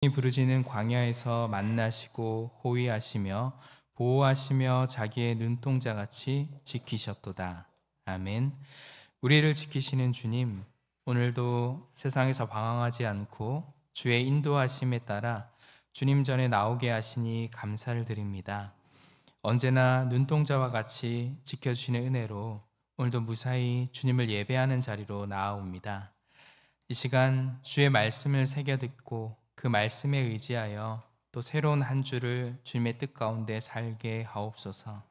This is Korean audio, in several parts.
부르짖는 광야에서 만나시고 호위하시며 보호하시며 자기의 눈동자같이 지키셨도다. 아멘. 우리를 지키시는 주님, 오늘도 세상에서 방황하지 않고 주의 인도하심에 따라 주님 전에 나오게 하시니 감사를 드립니다. 언제나 눈동자와 같이 지켜주시는 은혜로 오늘도 무사히 주님을 예배하는 자리로 나아옵니다. 이 시간 주의 말씀을 새겨 듣고 그 말씀에 의지하여 또 새로운 한 주를 주님의 뜻 가운데 살게 하옵소서.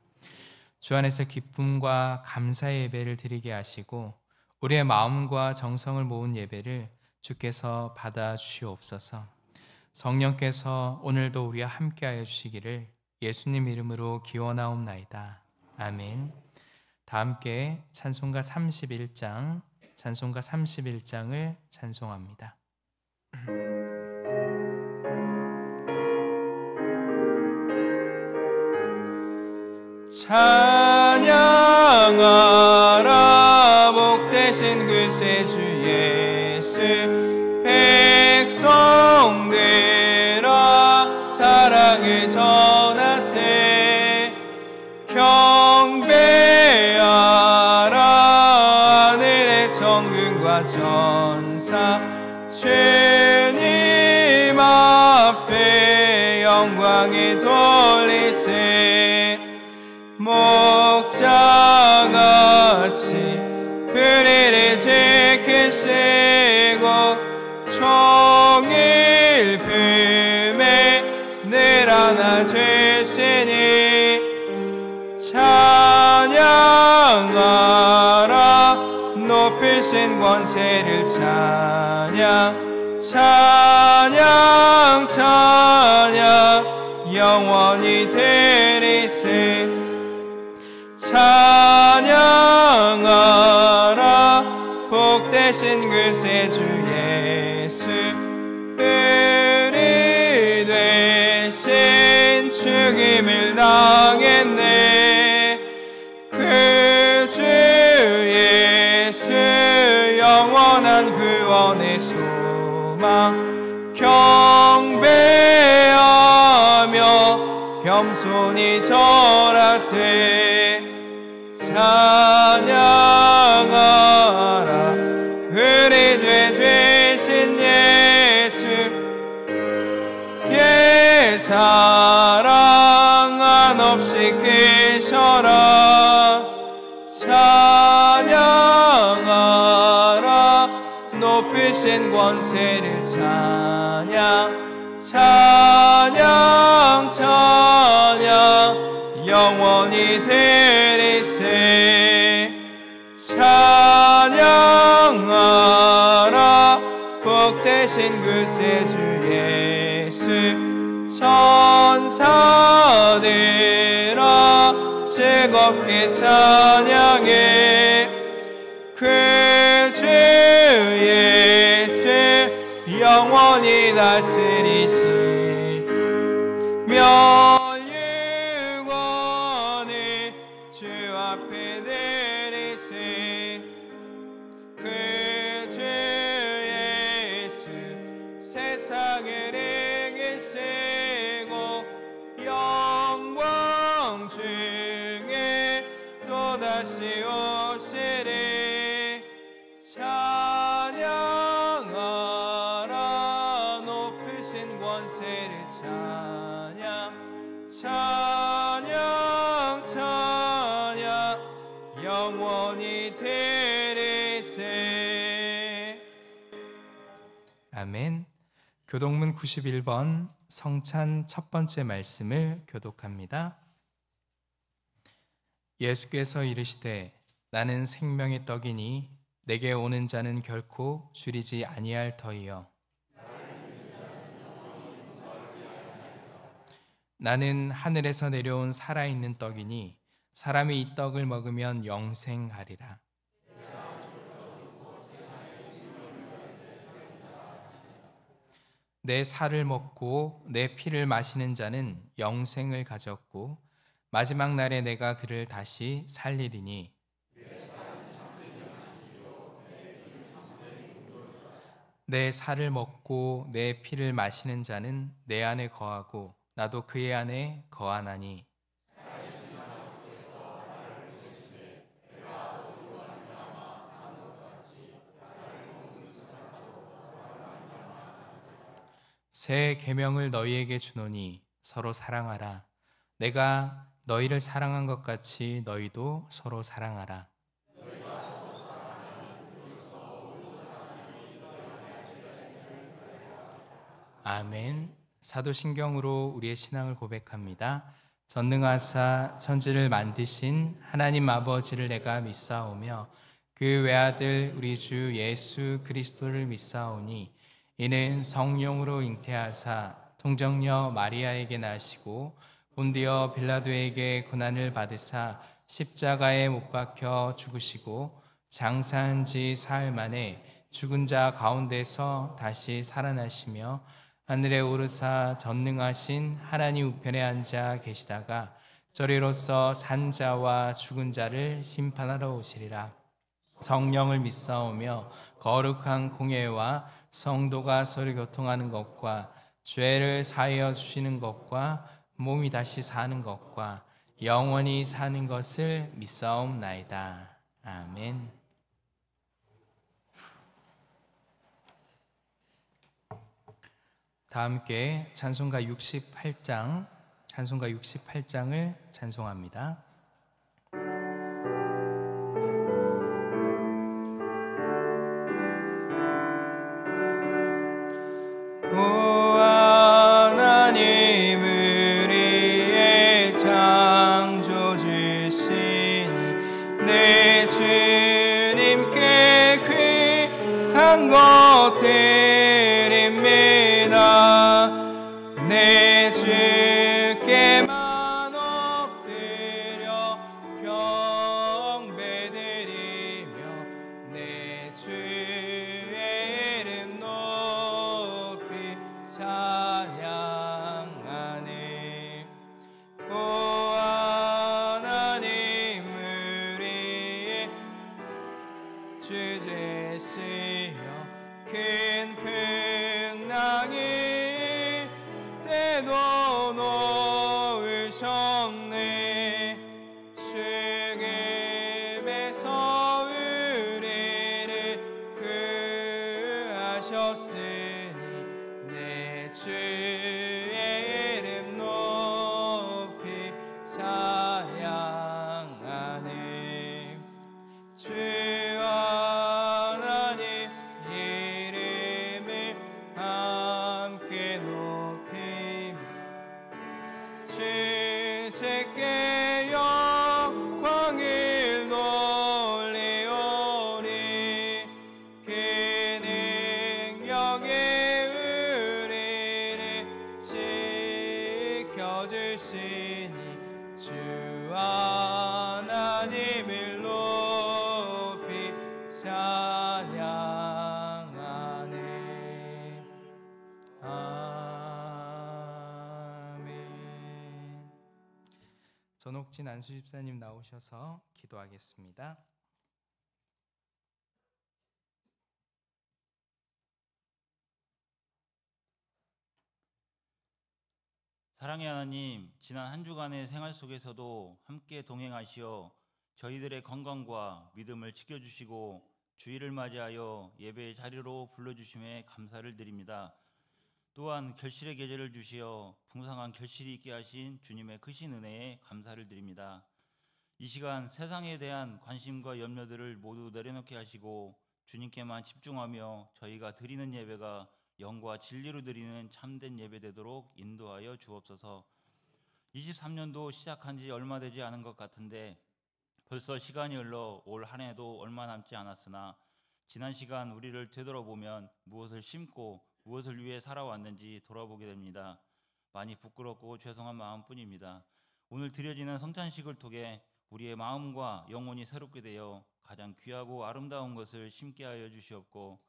주 안에서 기쁨과 감사의 예배를 드리게 하시고 우리의 마음과 정성을 모은 예배를 주께서 받아 주시옵소서. 성령께서 오늘도 우리와 함께하여 주시기를 예수님 이름으로 기원하옵나이다. 아멘. 다 함께 찬송가 31장을 찬송합니다. 찬양하라 복되신 글쎄 주 예수 백성들아 사랑을 전하세 경배하라 하늘의 정금과 천사 주님 앞에 영광을 돌리세 목자같이 그리를 지키시고 종일 품에 늘 안아주시니 찬양하라 높으신 권세를 찬양 찬양 찬양 영원히 드리세 찬양하라 복되신 글쎄 주 예수 은이 되신 죽임을 당했네 그 주 예수 영원한 구원의 소망 경배하며 겸손히 절하세 찬양하라 우리 죄 되신 예수 사랑 한없이 크셔라 찬양하라 높으신 권세를 찬양 찬양 찬양 영원히 드리세 찬양하라 복되신 글쎄 주 예수 천사들아 즐겁게 찬양해 그 주 예수 영원히 다스리시 멸육원을 주 앞에 드리세 그 주 예수 세상을 이기시고 영광 중에 또다시 오시리 찬양하라 높으신 권세를 찬양 찬양 찬양 영원히 드리세 아멘. 교동문 91번 성찬 첫 번째 말씀을 교독합니다. 예수께서 이르시되 나는 생명의 떡이니 내게 오는 자는 결코 줄이지 아니할 터이요 나는 하늘에서 내려온 살아있는 떡이니 사람이 이 떡을 먹으면 영생하리라. 내 살을 먹고 내 피를 마시는 자는 영생을 가졌고 마지막 날에 내가 그를 다시 살리리니 내 살을 먹고 내 피를 마시는 자는 내 안에 거하고 나도 그의 안에 거하나니. 새 계명을 너희에게 주노니 서로 사랑하라. 내가 너희를 사랑한 것 같이 너희도 서로 사랑하라. 아멘. 사도신경으로 우리의 신앙을 고백합니다. 전능하사 천지를 만드신 하나님 아버지를 내가 믿사오며 그 외아들 우리 주 예수 그리스도를 믿사오니 이는 성령으로 잉태하사 통정녀 마리아에게 나시고 본디어 빌라도에게 고난을 받으사 십자가에 못 박혀 죽으시고 장사한 지 사흘 만에 죽은 자 가운데서 다시 살아나시며 하늘에 오르사 전능하신 하나님 우편에 앉아 계시다가 저리로서 산 자와 죽은 자를 심판하러 오시리라. 성령을 믿사오며 거룩한 공예와 성도가 서로 교통하는 것과 죄를 사하여 주시는 것과 몸이 다시 사는 것과 영원히 사는 것을 믿사옵나이다. 아멘. 다 함께 찬송가 68장을 찬송합니다. 오 하나님 우리의 창조주시니 내 주님께 귀한 것 드립니다. 내 주께만 엎드려 경배드리며 내 주의 이름 높이 찬양하네. 오 하나님 우리의 주 되시며 큰 풍랑이 때도 놓으셨네. 죽음에서 우리를 구하셨으니 내 주의 이름 높이 찬양하네. 주 하나님 이름을 함께 높이며 주께 영광을 돌리오니 그 능력에 우리를 지켜주시니 주 하나님을 높이 찬양하네. 아멘. 전옥진 안수 집사님 나오셔서 기도하겠습니다. 사랑의 하나님, 지난 한 주간의 생활 속에서도 함께 동행하시어 저희들의 건강과 믿음을 지켜주시고 주일을 맞이하여 예배의 자리로 불러주심에 감사를 드립니다. 또한 결실의 계절을 주시어 풍성한 결실이 있게 하신 주님의 크신 은혜에 감사를 드립니다. 이 시간 세상에 대한 관심과 염려들을 모두 내려놓게 하시고 주님께만 집중하며 저희가 드리는 예배가 영과 진리로 드리는 참된 예배 되도록 인도하여 주옵소서. 23년도 시작한 지 얼마 되지 않은 것 같은데 벌써 시간이 흘러 올 한 해도 얼마 남지 않았으나 지난 시간 우리를 되돌아보면 무엇을 심고 무엇을 위해 살아왔는지 돌아보게 됩니다. 많이 부끄럽고 죄송한 마음뿐입니다. 오늘 드려지는 성찬식을 통해 우리의 마음과 영혼이 새롭게 되어 가장 귀하고 아름다운 것을 심게 하여 주시옵고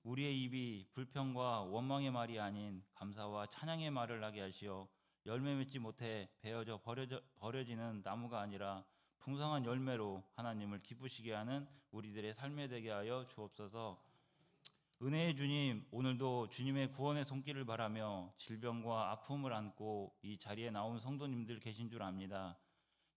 우리의 입이 불평과 원망의 말이 아닌 감사와 찬양의 말을 하게 하시어 열매 맺지 못해 베어져 버려지는 나무가 아니라 풍성한 열매로 하나님을 기쁘시게 하는 우리들의 삶에 되게 하여 주옵소서. 은혜의 주님, 오늘도 주님의 구원의 손길을 바라며 질병과 아픔을 안고 이 자리에 나온 성도님들 계신 줄 압니다.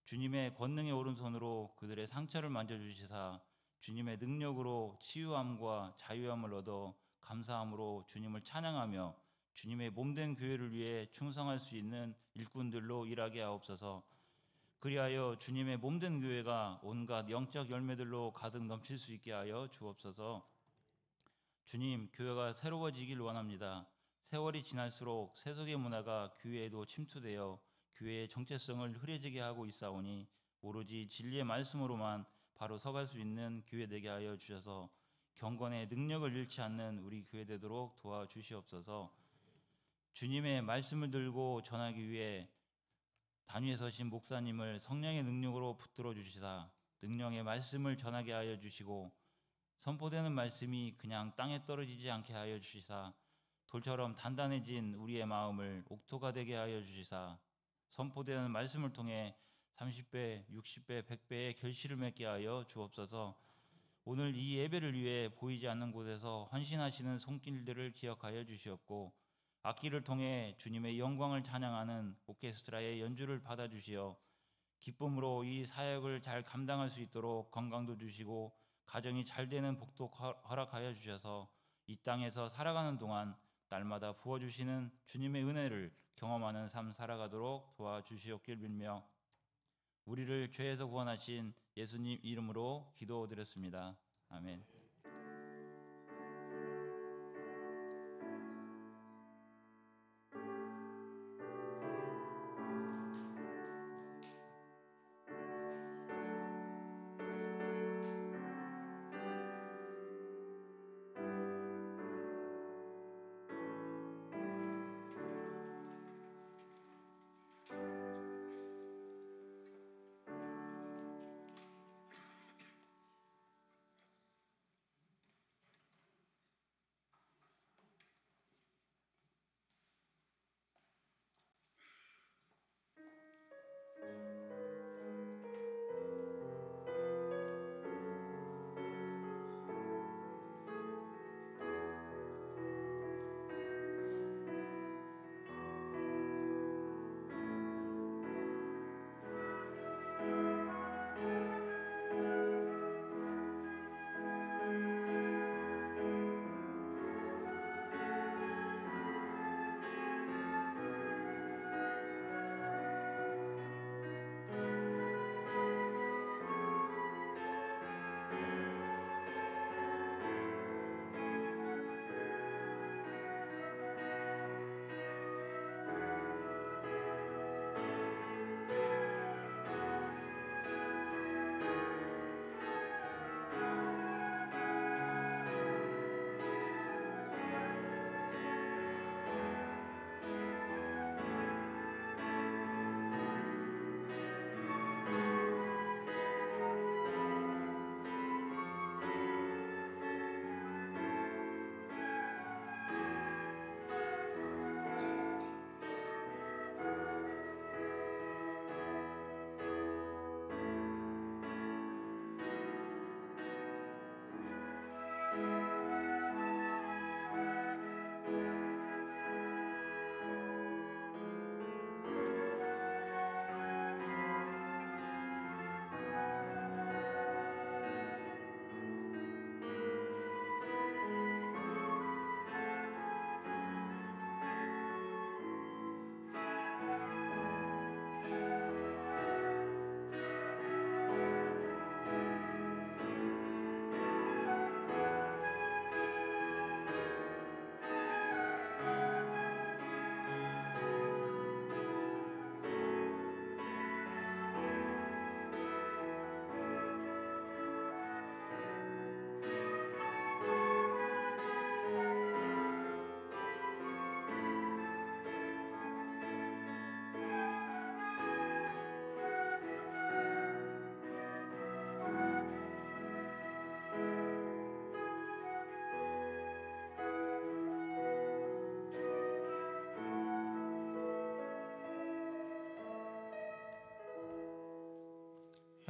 주님의 권능의 오른손으로 그들의 상처를 만져주시사 주님의 능력으로 치유함과 자유함을 얻어 감사함으로 주님을 찬양하며 주님의 몸된 교회를 위해 충성할 수 있는 일꾼들로 일하게 하옵소서. 그리하여 주님의 몸된 교회가 온갖 영적 열매들로 가득 넘칠 수 있게 하여 주옵소서. 주님, 교회가 새로워지길 원합니다. 세월이 지날수록 세속의 문화가 교회에도 침투되어 교회의 정체성을 흐려지게 하고 있사오니 오로지 진리의 말씀으로만 바로 서갈 수 있는 교회 되게 하여 주셔서 경건의 능력을 잃지 않는 우리 교회 되도록 도와주시옵소서. 주님의 말씀을 들고 전하기 위해 단위에 서신 목사님을 성령의 능력으로 붙들어 주시사 능력의 말씀을 전하게 하여 주시고 선포되는 말씀이 그냥 땅에 떨어지지 않게 하여 주시사 돌처럼 단단해진 우리의 마음을 옥토가 되게 하여 주시사 선포되는 말씀을 통해 30배, 60배, 100배의 결실을 맺게 하여 주옵소서. 오늘 이 예배를 위해 보이지 않는 곳에서 헌신하시는 손길들을 기억하여 주시옵고 악기를 통해 주님의 영광을 찬양하는 오케스트라의 연주를 받아주시어 기쁨으로 이 사역을 잘 감당할 수 있도록 건강도 주시고 가정이 잘 되는 복도 허락하여 주셔서 이 땅에서 살아가는 동안 날마다 부어주시는 주님의 은혜를 경험하는 삶 살아가도록 도와주시옵길 빌며 우리를 죄에서 구원하신 예수님 이름으로 기도드렸습니다. 아멘.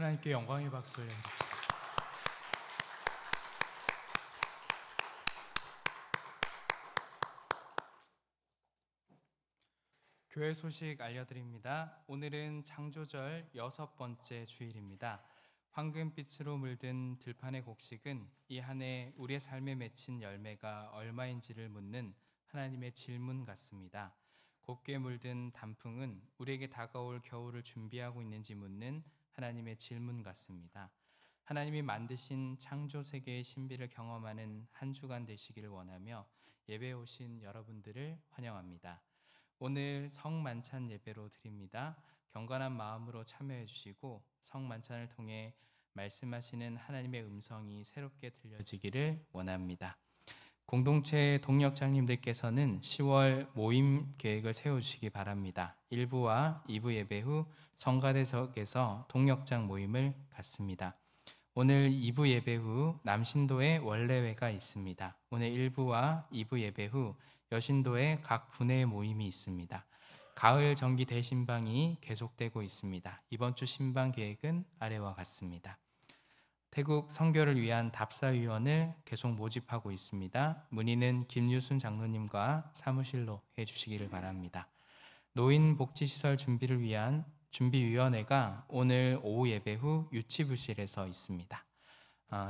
하나님께 영광의 박수를 교회 소식 알려드립니다. 오늘은 창조절 6번째 주일입니다. 황금빛으로 물든 들판의 곡식은 이 한 해 우리의 삶에 맺힌 열매가 얼마인지를 묻는 하나님의 질문 같습니다. 곱게 물든 단풍은 우리에게 다가올 겨울을 준비하고 있는지 묻는 하나님의 질문 같습니다. 하나님이 만드신 창조 세계의 신비를 경험하는 한 주간 되시기를 원하며 예배에 오신 여러분들을 환영합니다. 오늘 성만찬 예배로 드립니다. 경건한 마음으로 참여해 주시고 성만찬을 통해 말씀하시는 하나님의 음성이 새롭게 들려지기를 원합니다. 공동체 동역장님들께서는 10월 모임 계획을 세워주시기 바랍니다. 1부와 2부 예배 후 성가대석에서 동역장 모임을 갖습니다. 오늘 2부 예배 후 남신도에 원래회가 있습니다. 오늘 1부와 2부 예배 후 여신도에 각 분의 모임이 있습니다. 가을 정기 대신방이 계속되고 있습니다. 이번 주 신방 계획은 아래와 같습니다. 태국 선교를 위한 답사위원을 계속 모집하고 있습니다. 문의는 김유순 장로님과 사무실로 해주시기를 바랍니다. 노인복지시설 준비를 위한 준비위원회가 오늘 오후 예배 후 유치부실에서 있습니다.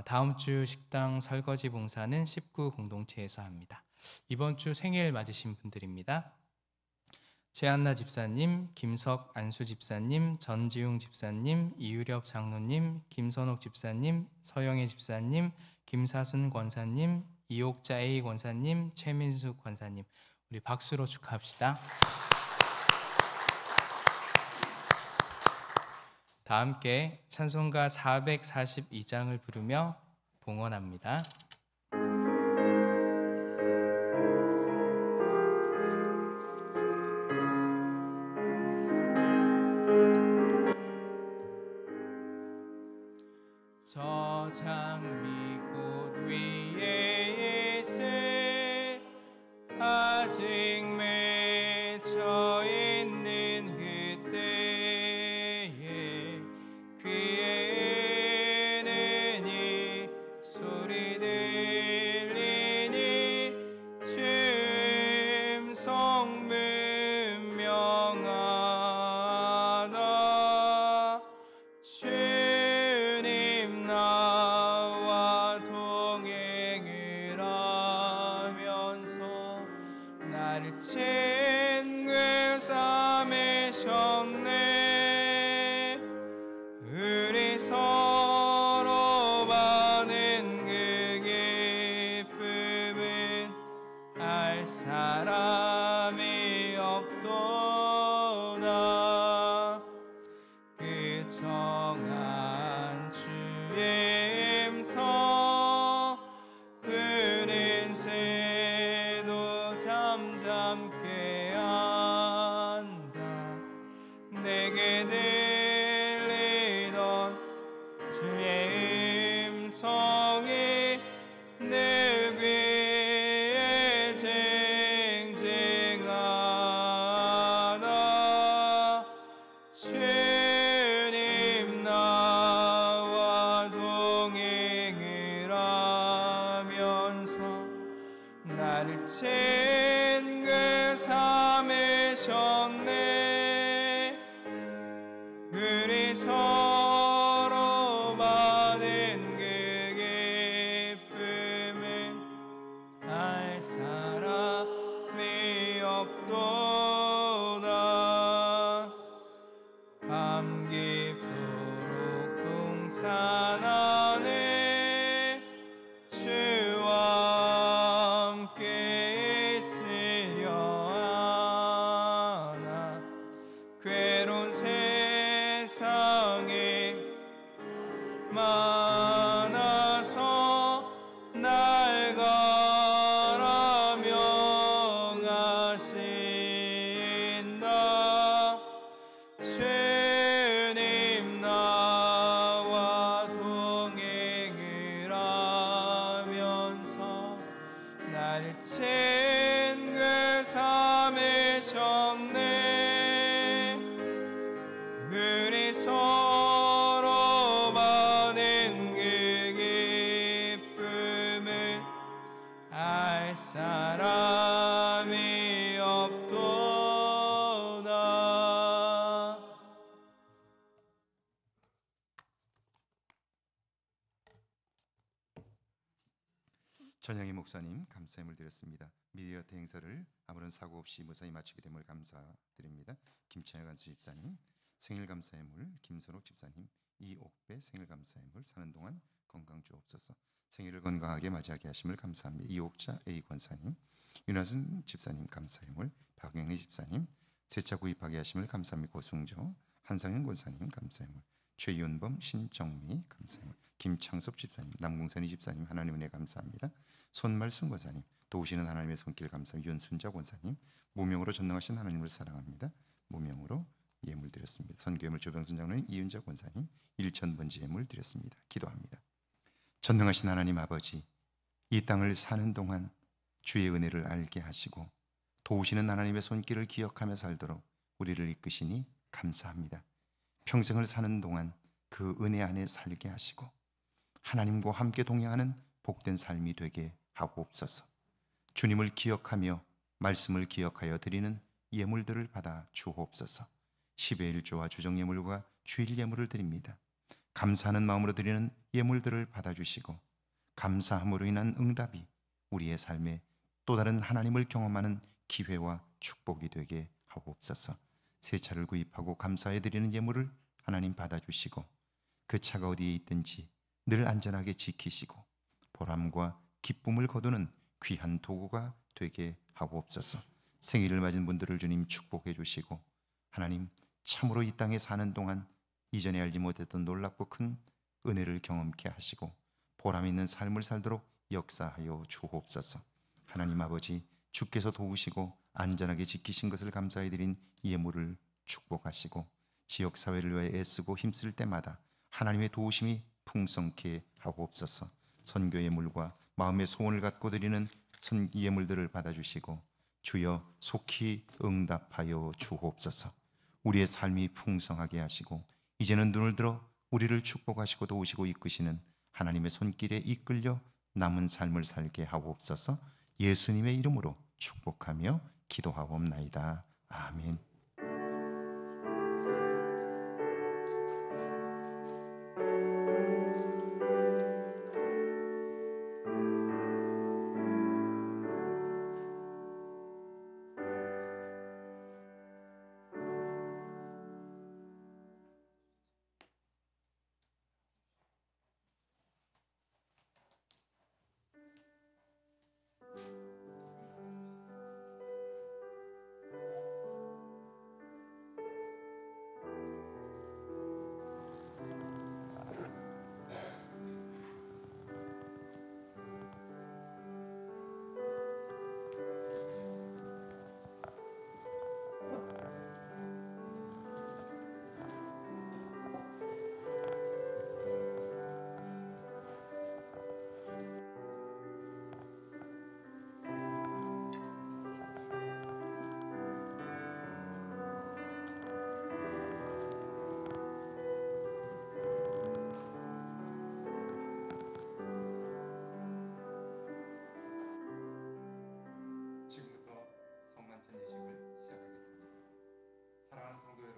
다음 주 식당 설거지 봉사는 19 공동체에서 합니다. 이번 주 생일 맞으신 분들입니다. 최한나 집사님, 김석 안수 집사님, 전지웅 집사님, 이유렵 장로님, 김선옥 집사님, 서영애 집사님, 김사순 권사님, 이옥자 A 권사님, 최민숙 권사님, 우리 박수로 축하합시다. 다 함께 찬송가 442장을 부르며 봉헌합니다. 저 장미꽃 위에 있을 아직 맺혀 있는 그때에 귀에는 이 소리 들리니 주님 성문명하다 주님 나와 동행을 하면서 나를 친구 삼으셨네. 우리 서로 받은 그 기쁨은 알 사람이 없도다. 그 정한 주의 음성 우린 새도 잠잠케 한다. 내게 들리던 주의 음성이 늘 귀에 쟁쟁하다. 주님 나와 동행을 하면서 나를 친구 삼으셨네. 우리 서로 받은 그 기쁨은 알 사람이 없도다. 밤 깊도록 동산하네 주와 함께 있으려 하나. 괴로운 세상에 많아서 날 가라 명하신다. 주님 나와 동행을 하면서 나를 친구 삼으셨네. 우리 서로 받은 그 기쁨은 알 사람이 없도다. 전영희 목사님 감사함을 드렸습니다. 미디어 대행사를 아무런 사고 없이 무사히 마치게 됨을 감사드립니다. 김찬혁 안수 집사님 생일 감사함을, 김선옥 집사님 이옥배 생일 감사함을, 사는 동안 건강 주옵소서. 생일을 건강하게 맞이하게 하심을 감사합니다. 이옥자 A 권사님, 윤하순 집사님 감사함을, 박영리 집사님 세차 구입하게 하심을 감사합니다. 고승조 한상현 권사님 감사함을, 최윤범 신정미 감사함을, 김창섭 집사님, 남궁선희 집사님 하나님 은혜 감사합니다. 손말순 권사님 도우시는 하나님의 손길 감사합니다. 윤순자 권사님 무명으로 전능하신 하나님을 사랑합니다. 무명으로 예물 드렸습니다. 선교예물 조병순 장로님, 이윤자 권사님 1,000번지 예물 드렸습니다. 기도합니다. 전능하신 하나님 아버지, 이 땅을 사는 동안 주의 은혜를 알게 하시고 도우시는 하나님의 손길을 기억하며 살도록 우리를 이끄시니 감사합니다. 평생을 사는 동안 그 은혜 안에 살게 하시고 하나님과 함께 동행하는 복된 삶이 되게 하옵소서. 주님을 기억하며 말씀을 기억하여 드리는 예물들을 받아 주옵소서. 10의 1조와 주정 예물과 주일 예물을 드립니다. 감사하는 마음으로 드리는 예물들을 받아주시고 감사함으로 인한 응답이 우리의 삶에 또 다른 하나님을 경험하는 기회와 축복이 되게 하옵소서. 새 차를 구입하고 감사해 드리는 예물을 하나님 받아주시고 그 차가 어디에 있든지 늘 안전하게 지키시고 보람과 기쁨을 거두는 귀한 도구가 되게 하옵소서. 생일을 맞은 분들을 주님 축복해 주시고 하나님 참으로 이 땅에 사는 동안 이전에 알지 못했던 놀랍고 큰 은혜를 경험케 하시고 보람 있는 삶을 살도록 역사하여 주옵소서. 하나님 아버지, 주께서 도우시고 안전하게 지키신 것을 감사해 드린 예물을 축복하시고 지역사회를 위해 애쓰고 힘쓸 때마다 하나님의 도우심이 풍성케 하옵소서. 선교 예물과 마음의 소원을 갖고 드리는 예물들을 받아주시고 주여 속히 응답하여 주옵소서. 우리의 삶이 풍성하게 하시고 이제는 눈을 들어 우리를 축복하시고 도우시고 이끄시는 하나님의 손길에 이끌려 남은 삶을 살게 하옵소서. 예수님의 이름으로 축복하며 기도하옵나이다. 아멘.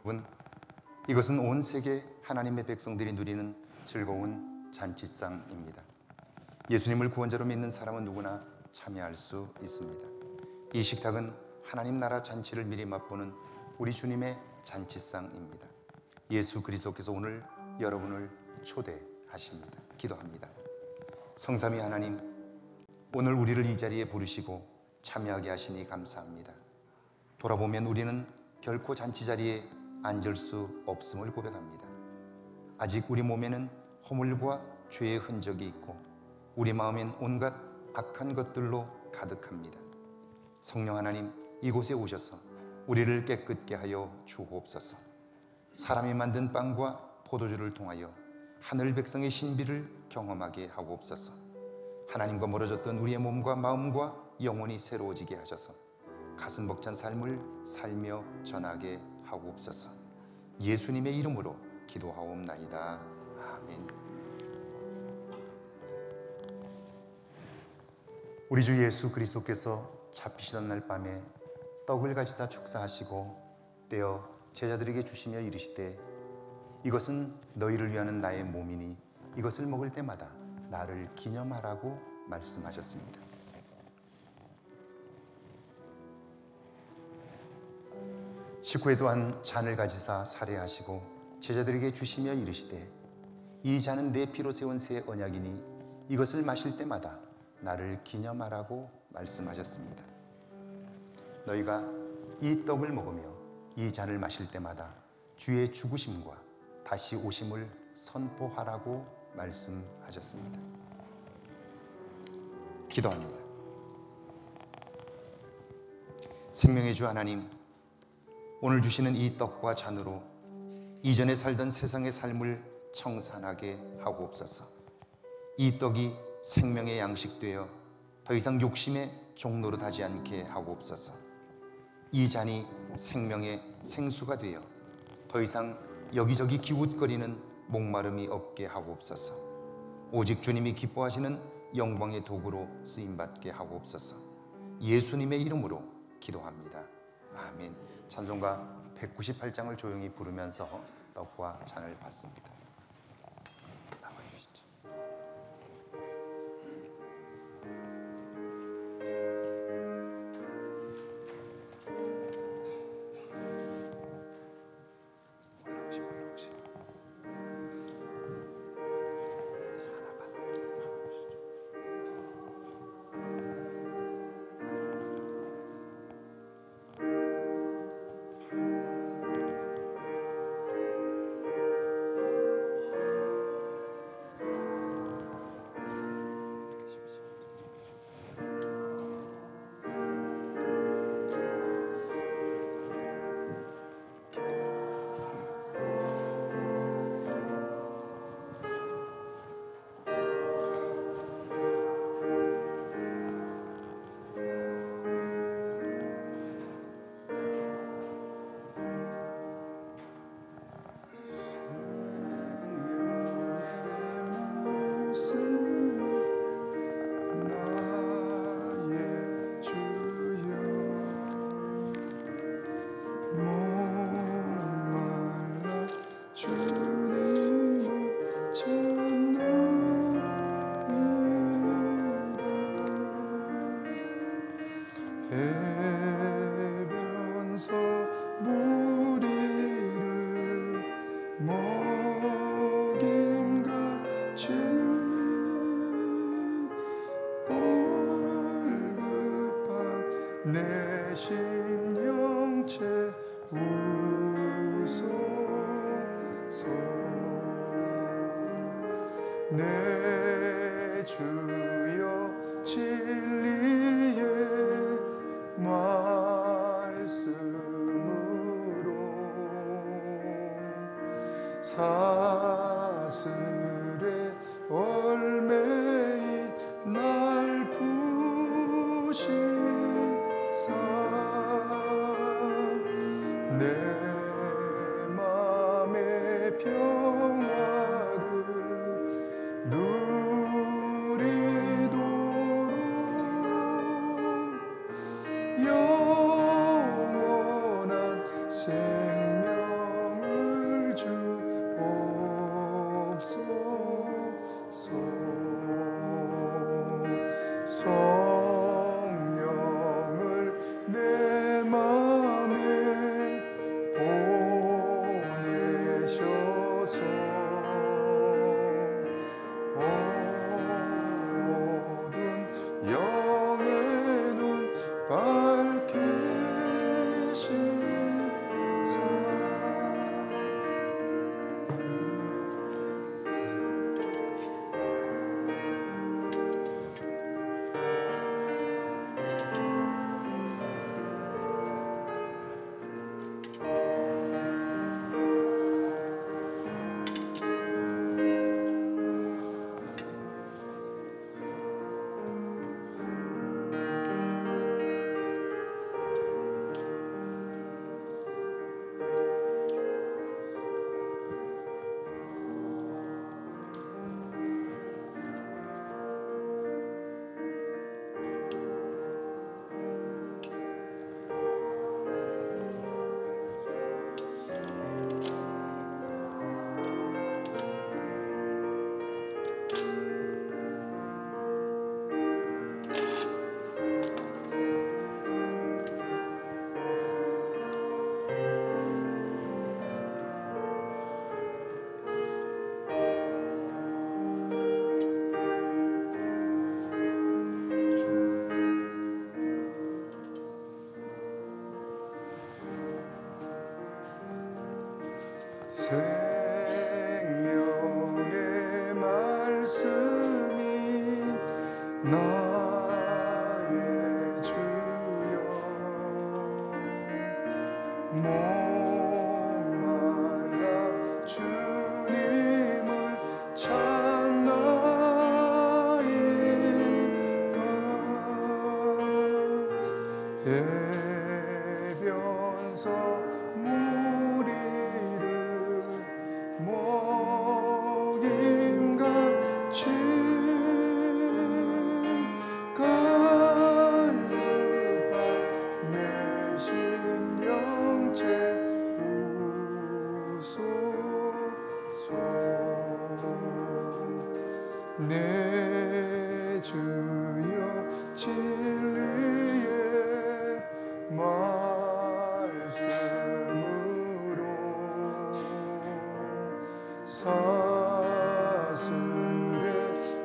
여러분, 이것은 온 세계 하나님의 백성들이 누리는 즐거운 잔치상입니다. 예수님을 구원자로 믿는 사람은 누구나 참여할 수 있습니다. 이 식탁은 하나님 나라 잔치를 미리 맛보는 우리 주님의 잔치상입니다. 예수 그리스도께서 오늘 여러분을 초대하십니다. 기도합니다. 성삼위 하나님, 오늘 우리를 이 자리에 부르시고 참여하게 하시니 감사합니다. 돌아보면 우리는 결코 잔치 자리에 앉을 수 없음을 고백합니다. 아직 우리 몸에는 허물과 죄의 흔적이 있고 우리 마음엔 온갖 악한 것들로 가득합니다. 성령 하나님, 이곳에 오셔서 우리를 깨끗게 하여 주옵소서. 사람이 만든 빵과 포도주를 통하여 하늘 백성의 신비를 경험하게 하옵소서. 하나님과 멀어졌던 우리의 몸과 마음과 영혼이 새로워지게 하셔서 가슴 벅찬 삶을 살며 전하게 하옵소서. 예수님의 이름으로 기도하옵나이다. 아멘. 우리 주 예수 그리스도께서 잡히시던 날 밤에 떡을 가지사 축사하시고 떼어 제자들에게 주시며 이르시되 이것은 너희를 위하는 나의 몸이니 이것을 먹을 때마다 나를 기념하라고 말씀하셨습니다. 식후에 또한 잔을 가지사 살해하시고 제자들에게 주시며 이르시되 이 잔은 내 피로 세운 새 언약이니 이것을 마실 때마다 나를 기념하라고 말씀하셨습니다. 너희가 이 떡을 먹으며 이 잔을 마실 때마다 주의 죽으심과 다시 오심을 선포하라고 말씀하셨습니다. 기도합니다. 생명의 주 하나님, 오늘 주시는 이 떡과 잔으로 이전에 살던 세상의 삶을 청산하게 하옵소서. 이 떡이 생명의 양식되어 더 이상 욕심의 종노릇 하지 않게 하옵소서. 이 잔이 생명의 생수가 되어 더 이상 여기저기 기웃거리는 목마름이 없게 하옵소서. 오직 주님이 기뻐하시는 영광의 도구로 쓰임받게 하옵소서. 예수님의 이름으로 기도합니다. 아멘. 찬송가 198장을 조용히 부르면서 떡과 잔을 받습니다. 나와주시죠. 올라오시고 해변서 무리를 먹임같이 뻘겋한 내 신영체 웃소서. 내 주여 진리의 말씀으로 사슬에 얽매인 날 부시사 내 맘의 평화를 누리도록 영원한 생명을 주옵소서. 성령을 내 맘에 보내셔서 어두운 영의 눈 밝히신 생명의 말씀이 나의 주여 목말라 주님을 찾나이다 해변서 무리를 먹임같이 갈급한 내 심령째 우소서 내 주여 진리의 말씀으로 사슬에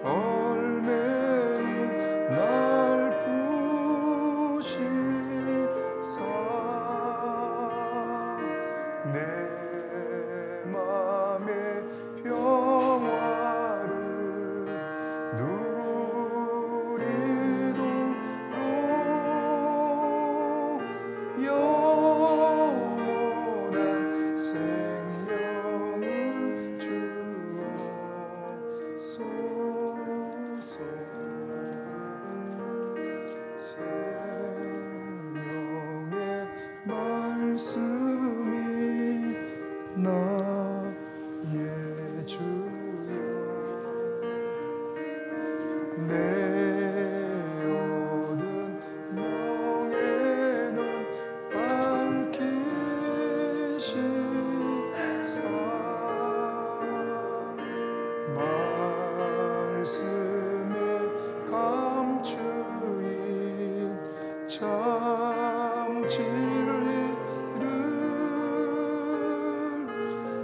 얼매인 날 푸시사 내 맘의 평화를 누리도록 영원한 생명을 주옵소서 생명의 말씀이 나의 주여 내 얻은 명예는 밝히시사 말씀에 감추인 참 진리를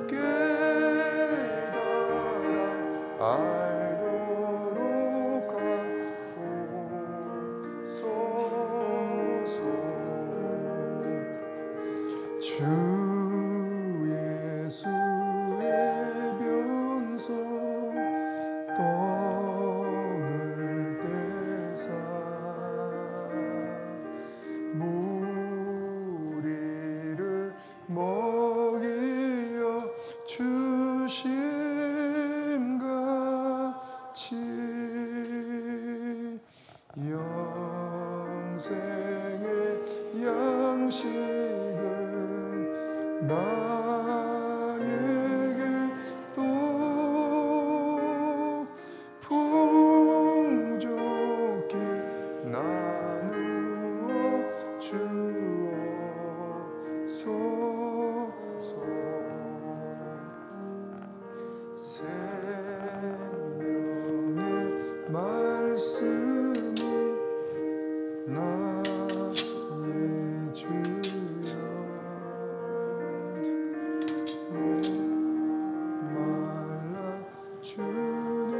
깨달아 알도록 하옵소서 주 예수의 변소 떡을 떼사 무리를 먹이어 주심같이 영생의 양식을 나에게 또 풍족히 나누어 주옵소서 생명의 말씀이 나의 주여 말라 주님을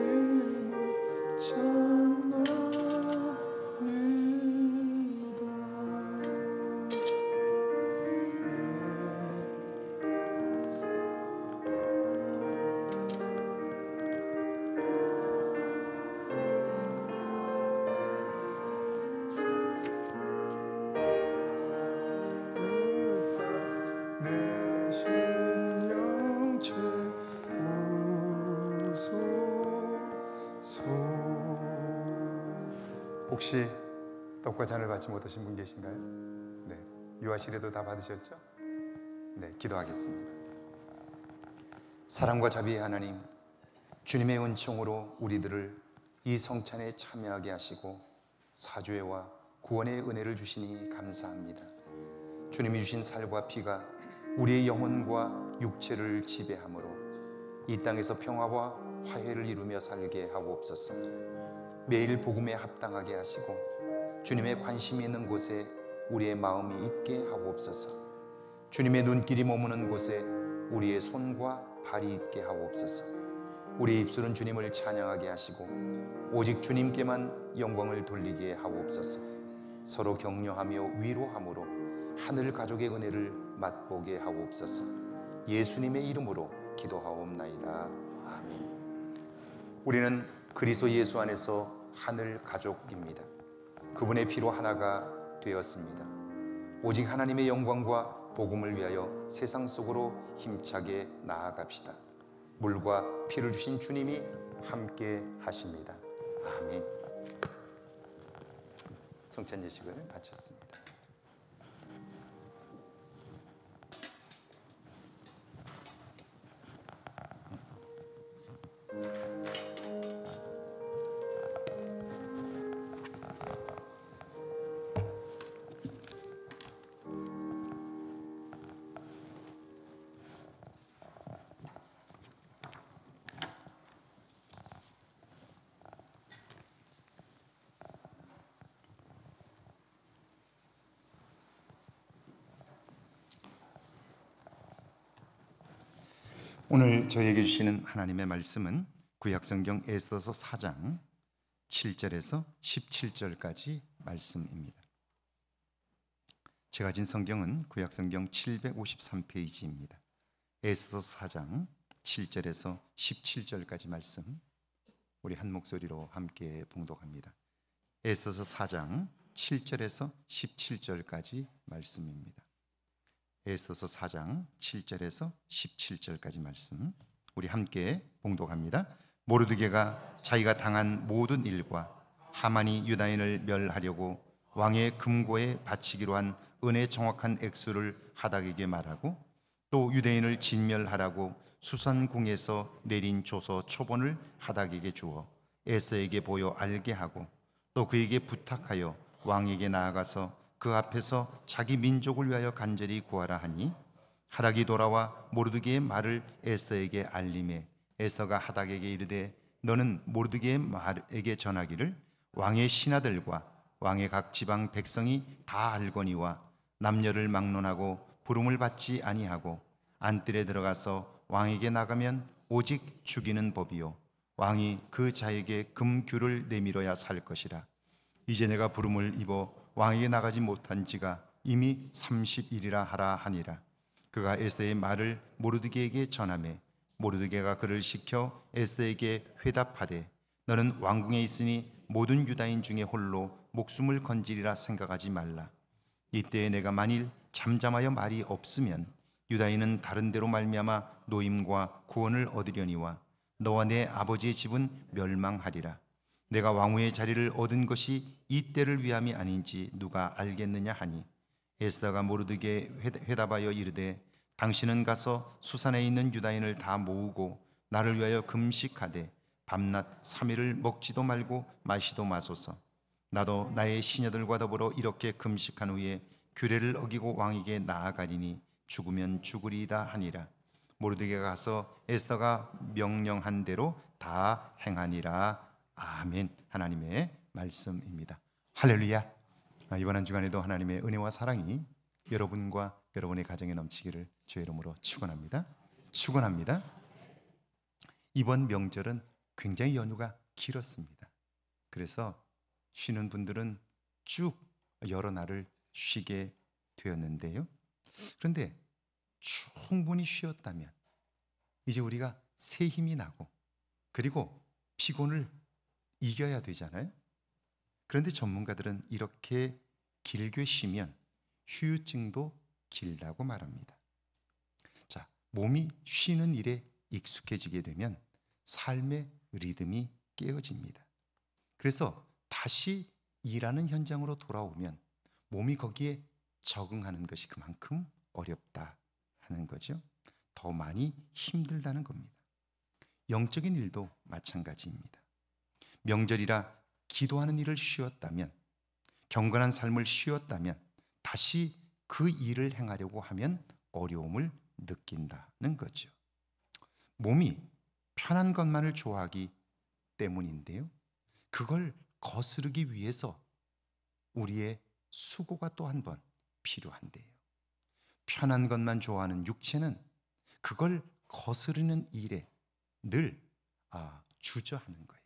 내 심령채 우소서 혹시 떡과 잔을 받지 못하신 분 계신가요? 네, 유아실에도 다 받으셨죠? 네, 기도하겠습니다. 사랑과 자비의 하나님, 주님의 은총으로 우리들을 이 성찬에 참여하게 하시고 사죄와 구원의 은혜를 주시니 감사합니다. 주님이 주신 살과 피가 우리의 영혼과 육체를 지배함으로 이 땅에서 평화와 화해를 이루며 살게 하옵소서. 매일 복음에 합당하게 하시고 주님의 관심이 있는 곳에 우리의 마음이 있게 하옵소서. 주님의 눈길이 머무는 곳에 우리의 손과 발이 있게 하옵소서. 우리의 입술은 주님을 찬양하게 하시고 오직 주님께만 영광을 돌리게 하옵소서. 서로 격려하며 위로함으로 하늘 가족의 은혜를 맛보게 하옵소서. 예수님의 이름으로 기도하옵나이다. 아멘. 우리는 그리스도 예수 안에서 하늘 가족입니다. 그분의 피로 하나가 되었습니다. 오직 하나님의 영광과 복음을 위하여 세상 속으로 힘차게 나아갑시다. 물과 피를 주신 주님이 함께 하십니다. 아멘. 성찬 예식을 마쳤습니다. 오늘 저에게 주시는 하나님의 말씀은 구약성경 에스더서 4장 7절에서 17절까지 말씀입니다. 제가 가진 성경은 구약성경 753페이지입니다. 에스더서 4장 7절에서 17절까지 말씀, 우리 한 목소리로 함께 봉독합니다. 에스더서 4장 7절에서 17절까지 말씀입니다. 에스더서 4장 7절에서 17절까지 말씀, 우리 함께 봉독합니다. 모르드게가 자기가 당한 모든 일과 하만이 유다인을 멸하려고 왕의 금고에 바치기로 한 은의 정확한 액수를 하닥에게 말하고, 또 유대인을 진멸하라고 수산궁에서 내린 조서 초본을 하닥에게 주어 에스더에게 보여 알게 하고, 또 그에게 부탁하여 왕에게 나아가서 그 앞에서 자기 민족을 위하여 간절히 구하라 하니, 하닥이 돌아와 모르드게의 말을 에스더에게 알림해 에스더가 하닥에게 이르되, 너는 모르드게의 말에게 전하기를 왕의 신하들과 왕의 각 지방 백성이 다 알거니와 남녀를 막론하고 부름을 받지 아니하고 안뜰에 들어가서 왕에게 나가면 오직 죽이는 법이요 왕이 그 자에게 금규를 내밀어야 살 것이라. 이제 내가 부름을 입어 왕에게 나가지 못한 지가 이미 30일이라 하라 하니라. 그가 에스더의 말을 모르드게에게 전하매 모르드게가 그를 시켜 에스더에게 회답하되, 너는 왕궁에 있으니 모든 유다인 중에 홀로 목숨을 건지리라 생각하지 말라. 이때에 내가 만일 잠잠하여 말이 없으면 유다인은 다른 데로 말미암아 노임과 구원을 얻으려니와 너와 내 아버지의 집은 멸망하리라. 내가 왕후의 자리를 얻은 것이 이 때를 위함이 아닌지 누가 알겠느냐 하니, 에스더가 모르드게에 회답하여 이르되, 당신은 가서 수산에 있는 유다인을 다 모으고 나를 위하여 금식하되 밤낮 3일을 먹지도 말고 마시도 마소서. 나도 나의 시녀들과 더불어 이렇게 금식한 후에 규례를 어기고 왕에게 나아가리니 죽으면 죽으리이다 하니라. 모르드게가 가서 에스더가 명령한 대로 다 행하니라. 아멘. 하나님의 말씀입니다. 할렐루야. 이번 한 주간에도 하나님의 은혜와 사랑이 여러분과 여러분의 가정에 넘치기를 주의 이름으로 축원합니다. 축원합니다. 이번 명절은 굉장히 연휴가 길었습니다. 그래서 쉬는 분들은 쭉 여러 날을 쉬게 되었는데요. 그런데 충분히 쉬었다면 이제 우리가 새 힘이 나고, 그리고 피곤을 이겨야 되잖아요. 그런데 전문가들은 이렇게 길게 쉬면 후유증도 길다고 말합니다. 자, 몸이 쉬는 일에 익숙해지게 되면 삶의 리듬이 깨어집니다. 그래서 다시 일하는 현장으로 돌아오면 몸이 거기에 적응하는 것이 그만큼 어렵다 하는 거죠. 더 많이 힘들다는 겁니다. 영적인 일도 마찬가지입니다. 명절이라 기도하는 일을 쉬었다면, 경건한 삶을 쉬었다면 다시 그 일을 행하려고 하면 어려움을 느낀다는 거죠. 몸이 편한 것만을 좋아하기 때문인데요, 그걸 거스르기 위해서 우리의 수고가 또 한 번 필요한데요. 편한 것만 좋아하는 육체는 그걸 거스르는 일에 늘 주저하는 거예요.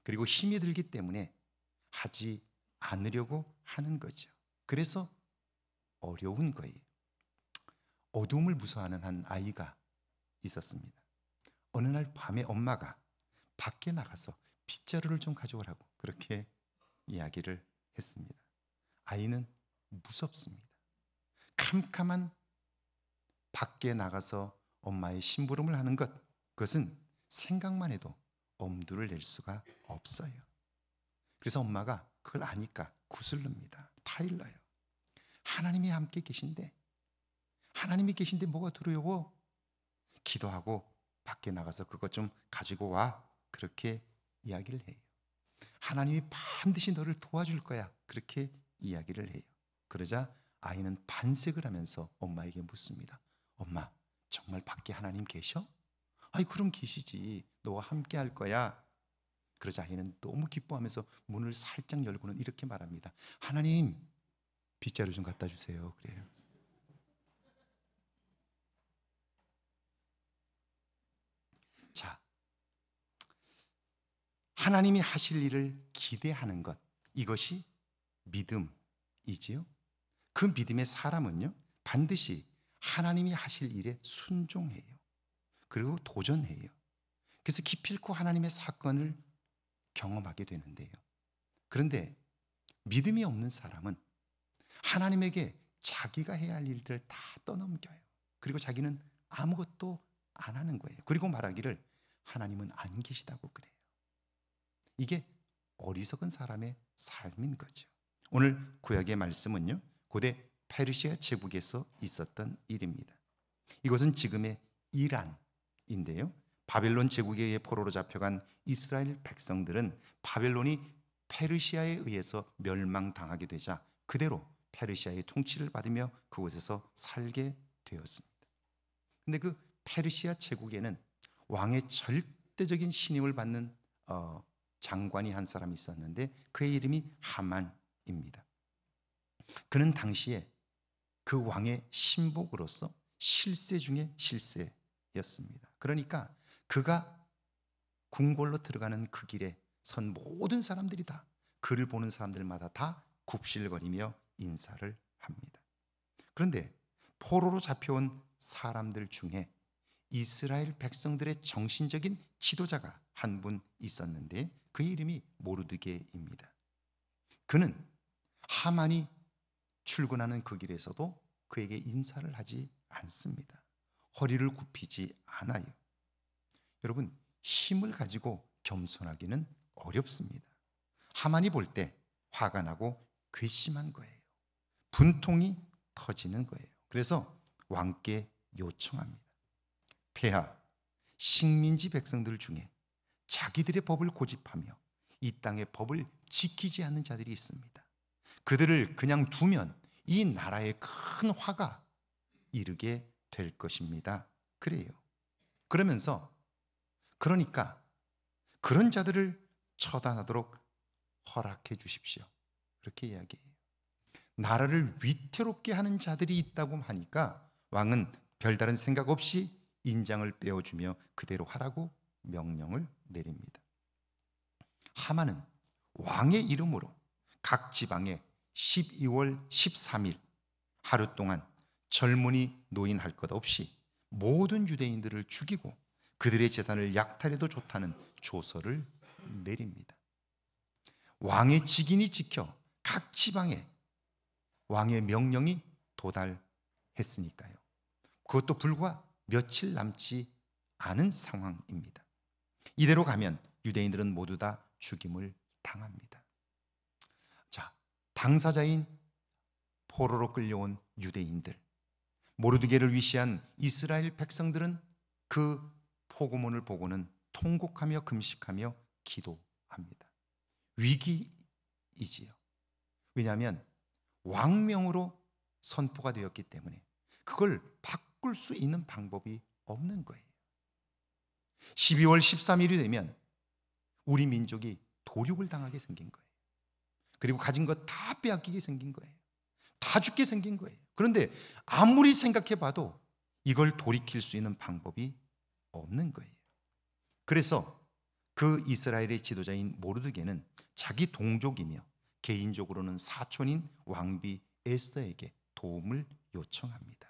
그리고 힘이 들기 때문에 하지 않으려고 하는 거죠. 그래서 어려운 거예요. 어둠을 무서워하는 한 아이가 있었습니다. 어느 날 밤에 엄마가 밖에 나가서 빗자루를 좀 가져오라고 그렇게 이야기를 했습니다. 아이는 무섭습니다. 캄캄한 밖에 나가서 엄마의 심부름을 하는 것, 그것은 생각만 해도 엄두를 낼 수가 없어요. 그래서 엄마가 그걸 아니까 구슬릅니다. 타일러요. 하나님이 함께 계신데, 하나님이 계신데 뭐가 두려워? 기도하고 밖에 나가서 그것 좀 가지고 와. 그렇게 이야기를 해요. 하나님이 반드시 너를 도와줄 거야. 그렇게 이야기를 해요. 그러자 아이는 반색을 하면서 엄마에게 묻습니다. 엄마, 정말 밖에 하나님 계셔? 아이, 그럼 계시지. 너와 함께 할 거야. 그러자 아이는 너무 기뻐하면서 문을 살짝 열고는 이렇게 말합니다. 하나님, 빗자루 좀 갖다 주세요. 그래요. 자, 하나님이 하실 일을 기대하는 것, 이것이 믿음이지요. 그 믿음의 사람은요, 반드시 하나님이 하실 일에 순종해요. 그리고 도전해요. 그래서 기필코 하나님의 사건을 경험하게 되는데요. 그런데 믿음이 없는 사람은 하나님에게 자기가 해야 할 일들을 다 떠넘겨요. 그리고 자기는 아무것도 안 하는 거예요. 그리고 말하기를 하나님은 안 계시다고 그래요. 이게 어리석은 사람의 삶인 거죠. 오늘 구약의 말씀은요, 고대 페르시아 제국에서 있었던 일입니다. 이것은 지금의 이란인데요. 바벨론 제국에 의해 포로로 잡혀간 이스라엘 백성들은 바벨론이 페르시아에 의해서 멸망당하게 되자 그대로 페르시아의 통치를 받으며 그곳에서 살게 되었습니다. 근데 그 페르시아 제국에는 왕의 절대적인 신임을 받는 장관이 한 사람이 있었는데 그의 이름이 하만입니다. 그는 당시에 그 왕의 신복으로서 실세 중에 실세였습니다. 그러니까 그가 궁궐로 들어가는 그 길에 선 모든 사람들이 다 그를 보는 사람들마다 다 굽실거리며 인사를 합니다. 그런데 포로로 잡혀온 사람들 중에 이스라엘 백성들의 정신적인 지도자가 한 분 있었는데 그의 이름이 모르드게입니다. 그는 하만이 출근하는 그 길에서도 그에게 인사를 하지 않습니다. 허리를 굽히지 않아요. 여러분, 힘을 가지고 겸손하기는 어렵습니다. 하만이 볼 때 화가 나고 괘씸한 거예요. 분통이 터지는 거예요. 그래서 왕께 요청합니다. 폐하, 식민지 백성들 중에 자기들의 법을 고집하며 이 땅의 법을 지키지 않는 자들이 있습니다. 그들을 그냥 두면 이 나라에 큰 화가 이르게 될 것입니다. 그래요. 그러니까 그런 자들을 처단하도록 허락해 주십시오. 그렇게 이야기해요. 나라를 위태롭게 하는 자들이 있다고 하니까 왕은 별다른 생각 없이 인장을 빼어주며 그대로 하라고 명령을 내립니다. 하만은 왕의 이름으로 각 지방에 12월 13일 하루 동안 젊은이 노인 할 것 없이 모든 유대인들을 죽이고 그들의 재산을 약탈해도 좋다는 조서를 내립니다. 왕의 직인이 지켜 각 지방에 왕의 명령이 도달했으니까요. 그것도 불과 며칠 남지 않은 상황입니다. 이대로 가면 유대인들은 모두 다 죽임을 당합니다. 자, 당사자인 포로로 끌려온 유대인들, 모르드게를 위시한 이스라엘 백성들은 그 포고문을 보고는 통곡하며 금식하며 기도합니다. 위기이지요. 왜냐하면 왕명으로 선포가 되었기 때문에 그걸 바꿀 수 있는 방법이 없는 거예요. 12월 13일이 되면 우리 민족이 도륙을 당하게 생긴 거예요. 그리고 가진 것 다 빼앗기게 생긴 거예요. 다 죽게 생긴 거예요. 그런데 아무리 생각해 봐도 이걸 돌이킬 수 있는 방법이 없는 거예요. 그래서 그 이스라엘의 지도자인 모르드게는 자기 동족이며 개인적으로는 사촌인 왕비 에스더에게 도움을 요청합니다.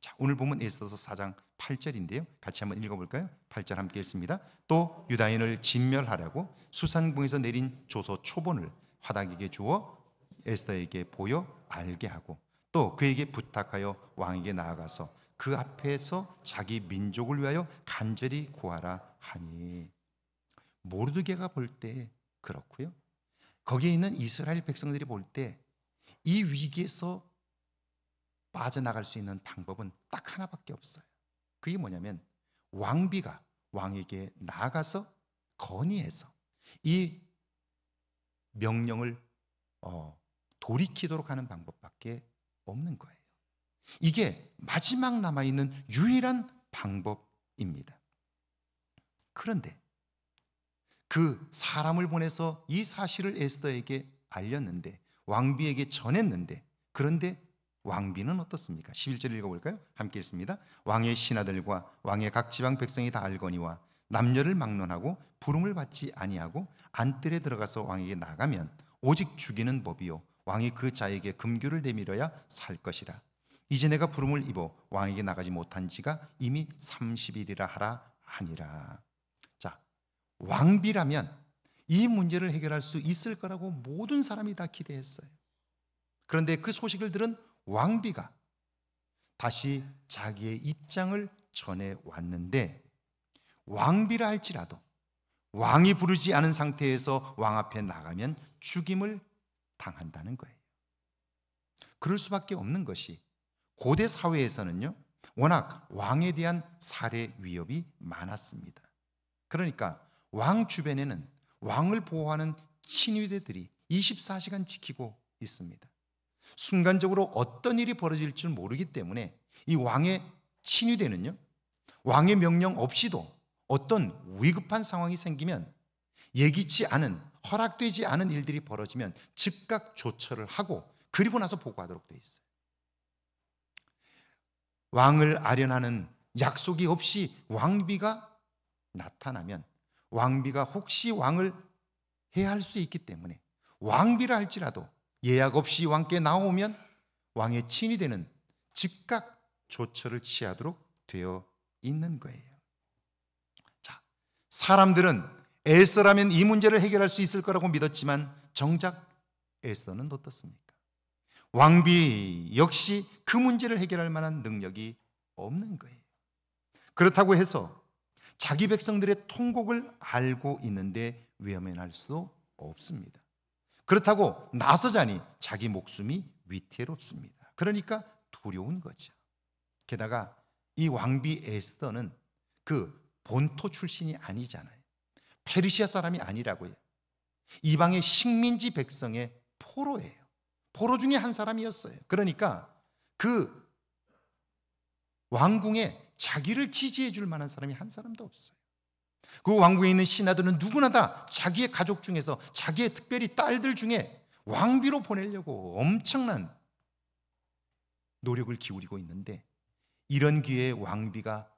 자, 오늘 보면 에스더서 4장 8절인데요. 같이 한번 읽어볼까요? 8절 함께 읽습니다. 또 유다인을 진멸하려고 수산궁에서 내린 조서 초본을 화닥에게 주어 에스더에게 보여 알게 하고 또 그에게 부탁하여 왕에게 나아가서 그 앞에서 자기 민족을 위하여 간절히 구하라 하니. 모르드게가 볼 때 그렇고요. 거기에 있는 이스라엘 백성들이 볼 때 이 위기에서 빠져나갈 수 있는 방법은 딱 하나밖에 없어요. 그게 뭐냐면 왕비가 왕에게 나아가서 건의해서 이 명령을 돌이키도록 하는 방법밖에 없는 거예요. 이게 마지막 남아있는 유일한 방법입니다. 그런데 그 사람을 보내서 이 사실을 에스더에게 알렸는데, 왕비에게 전했는데, 그런데 왕비는 어떻습니까? 11절 읽어볼까요? 함께 읽습니다. 왕의 신하들과 왕의 각 지방 백성이 다 알거니와 남녀를 막론하고 부름을 받지 아니하고 안뜰에 들어가서 왕에게 나가면 오직 죽이는 법이요 왕이 그 자에게 금규를 내밀어야 살 것이라. 이제 내가 부름을 입어 왕에게 나가지 못한 지가 이미 30일이라 하라 하니라. 자, 왕비라면 이 문제를 해결할 수 있을 거라고 모든 사람이 다 기대했어요. 그런데 그 소식을 들은 왕비가 다시 자기의 입장을 전해 왔는데, 왕비라 할지라도 왕이 부르지 않은 상태에서 왕 앞에 나가면 죽임을 당한다는 거예요. 그럴 수밖에 없는 것이 고대 사회에서는요, 워낙 왕에 대한 살해 위협이 많았습니다. 그러니까 왕 주변에는 왕을 보호하는 친위대들이 24시간 지키고 있습니다. 순간적으로 어떤 일이 벌어질 줄 모르기 때문에 이 왕의 친위대는요, 왕의 명령 없이도 어떤 위급한 상황이 생기면 예기치 않은, 허락되지 않은 일들이 벌어지면 즉각 조처를 하고 그리고 나서 보고하도록 되어 있어요. 왕을 아련하는 약속이 없이 왕비가 나타나면 왕비가 혹시 왕을 해할 수 있기 때문에 왕비라 할지라도 예약 없이 왕께 나오면 왕의 친이 되는 즉각 조처를 취하도록 되어 있는 거예요. 자, 사람들은 에스더라면 이 문제를 해결할 수 있을 거라고 믿었지만 정작 에스더는 어떻습니까? 왕비 역시 그 문제를 해결할 만한 능력이 없는 거예요. 그렇다고 해서 자기 백성들의 통곡을 알고 있는데 외면할 수 없습니다. 그렇다고 나서자니 자기 목숨이 위태롭습니다. 그러니까 두려운 거죠. 게다가 이 왕비 에스더는 그 본토 출신이 아니잖아요. 페르시아 사람이 아니라고요. 이방의 식민지 백성의 포로예요. 포로 중에 한 사람이었어요. 그러니까 그 왕궁에 자기를 지지해 줄 만한 사람이 한 사람도 없어요. 그 왕궁에 있는 신하들은 누구나 다 자기의 가족 중에서, 자기의 특별히 딸들 중에 왕비로 보내려고 엄청난 노력을 기울이고 있는데, 이런 기회에 왕비가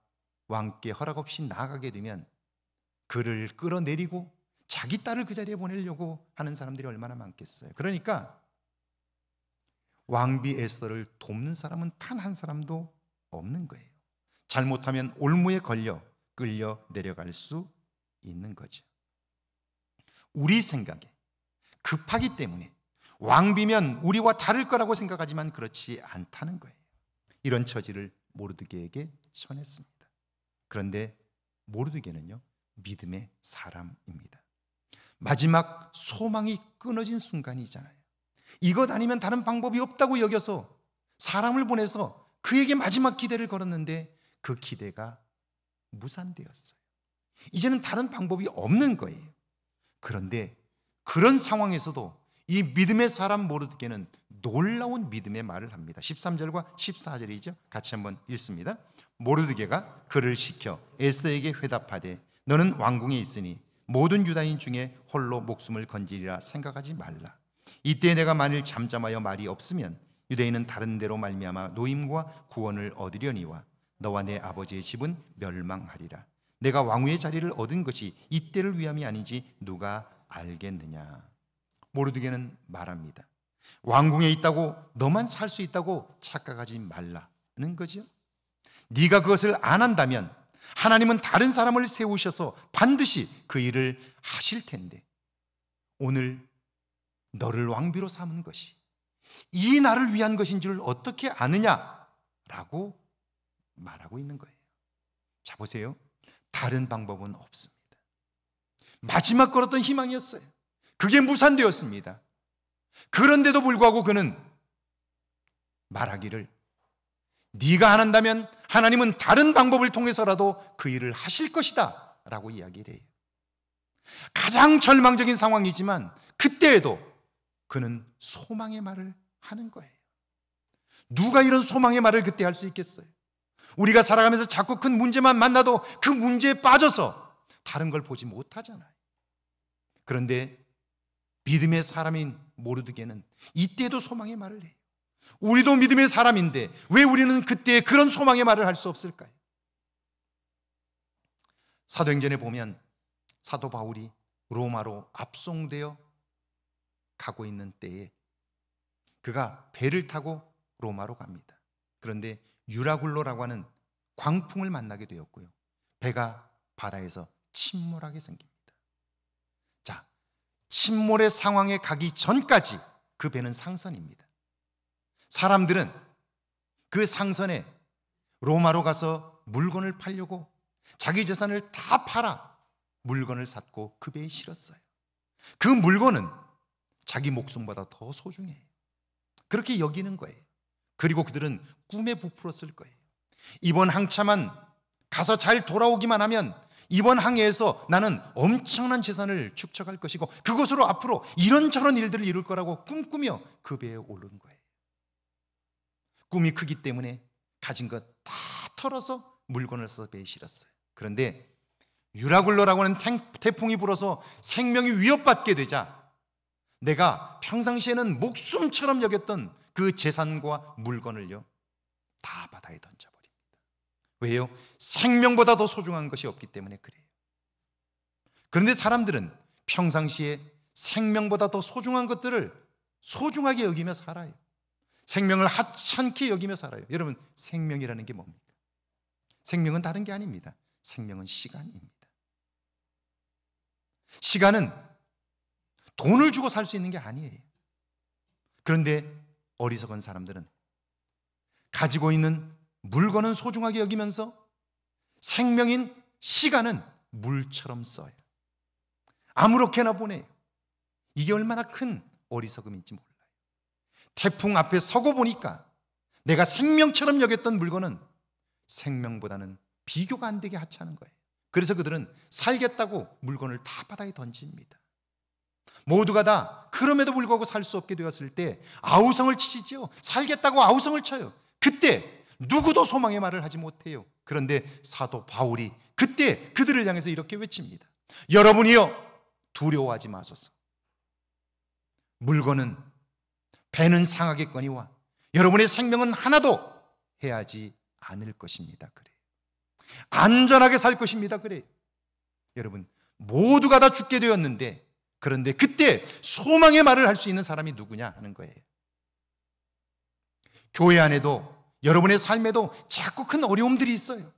왕께 허락 없이 나가게 되면 그를 끌어내리고 자기 딸을 그 자리에 보내려고 하는 사람들이 얼마나 많겠어요. 그러니까 왕비 에스더를 돕는 사람은 단 한 사람도 없는 거예요. 잘못하면 올무에 걸려 끌려 내려갈 수 있는 거죠. 우리 생각에 급하기 때문에 왕비면 우리와 다를 거라고 생각하지만 그렇지 않다는 거예요. 이런 처지를 모르드게에게 전했습니다. 그런데 모르드게는요, 믿음의 사람입니다. 마지막 소망이 끊어진 순간이잖아요. 이것 아니면 다른 방법이 없다고 여겨서 사람을 보내서 그에게 마지막 기대를 걸었는데 그 기대가 무산되었어요. 이제는 다른 방법이 없는 거예요. 그런데 그런 상황에서도 이 믿음의 사람 모르드게는 놀라운 믿음의 말을 합니다. 13절과 14절이죠. 같이 한번 읽습니다. 모르드게가 그를 시켜 에스더에게 회답하되 너는 왕궁에 있으니 모든 유다인 중에 홀로 목숨을 건지리라 생각하지 말라. 이때 내가 만일 잠잠하여 말이 없으면 유대인은 다른 데로 말미암아 노임과 구원을 얻으려니와 너와 내 아버지의 집은 멸망하리라. 내가 왕후의 자리를 얻은 것이 이때를 위함이 아닌지 누가 알겠느냐. 모르드게는 말합니다. 왕궁에 있다고 너만 살 수 있다고 착각하지 말라는 거죠. 네가 그것을 안 한다면 하나님은 다른 사람을 세우셔서 반드시 그 일을 하실 텐데 오늘 너를 왕비로 삼은 것이 이 나를 위한 것인 줄 어떻게 아느냐라고 말하고 있는 거예요. 자, 보세요. 다른 방법은 없습니다. 마지막 걸었던 희망이었어요. 그게 무산되었습니다. 그런데도 불구하고 그는 말하기를 네가 안 한다면 하나님은 다른 방법을 통해서라도 그 일을 하실 것이다 라고 이야기를 해요. 가장 절망적인 상황이지만 그때에도 그는 소망의 말을 하는 거예요. 누가 이런 소망의 말을 그때 할 수 있겠어요? 우리가 살아가면서 자꾸 큰 문제만 만나도 그 문제에 빠져서 다른 걸 보지 못하잖아요. 그런데 믿음의 사람인 모르드게는 이때도 소망의 말을 해요. 우리도 믿음의 사람인데 왜 우리는 그때 그런 소망의 말을 할 수 없을까요? 사도행전에 보면 사도 바울이 로마로 압송되어 가고 있는 때에 그가 배를 타고 로마로 갑니다. 그런데 유라굴로라고 하는 광풍을 만나게 되었고요. 배가 바다에서 침몰하게 생깁니다. 자, 침몰의 상황에 가기 전까지 그 배는 상선입니다. 사람들은 그 상선에 로마로 가서 물건을 팔려고 자기 재산을 다 팔아 물건을 샀고 그 배에 실었어요. 그 물건은 자기 목숨보다 더 소중해요. 그렇게 여기는 거예요. 그리고 그들은 꿈에 부풀었을 거예요. 이번 항차만 가서 잘 돌아오기만 하면 이번 항해에서 나는 엄청난 재산을 축적할 것이고 그것으로 앞으로 이런저런 일들을 이룰 거라고 꿈꾸며 그 배에 오른 거예요. 꿈이 크기 때문에 가진 것 다 털어서 물건을 써서 배에 실었어요. 그런데 유라굴로라고 하는 태풍이 불어서 생명이 위협받게 되자 내가 평상시에는 목숨처럼 여겼던 그 재산과 물건을요 다 바다에 던져버립니다. 왜요? 생명보다 더 소중한 것이 없기 때문에 그래요. 그런데 사람들은 평상시에 생명보다 더 소중한 것들을 소중하게 여기며 살아요. 생명을 하찮게 여기며 살아요. 여러분, 생명이라는 게 뭡니까? 생명은 다른 게 아닙니다. 생명은 시간입니다. 시간은 돈을 주고 살 수 있는 게 아니에요. 그런데 어리석은 사람들은 가지고 있는 물건은 소중하게 여기면서 생명인 시간은 물처럼 써요. 아무렇게나 보내요. 이게 얼마나 큰 어리석음인지 몰라요. 태풍 앞에 서고 보니까 내가 생명처럼 여겼던 물건은 생명보다는 비교가 안 되게 하찮은 거예요. 그래서 그들은 살겠다고 물건을 다 바다에 던집니다. 모두가 다 그럼에도 불구하고 살 수 없게 되었을 때 아우성을 치시죠. 살겠다고 아우성을 쳐요. 그때 누구도 소망의 말을 하지 못해요. 그런데 사도 바울이 그때 그들을 향해서 이렇게 외칩니다. 여러분이여 두려워하지 마소서. 물건은 배는 상하겠거니와 여러분의 생명은 하나도 해하지 않을 것입니다. 그래. 안전하게 살 것입니다. 그래. 여러분, 모두가 다 죽게 되었는데 그런데 그때 소망의 말을 할 수 있는 사람이 누구냐 하는 거예요. 교회 안에도 여러분의 삶에도 자꾸 큰 어려움들이 있어요.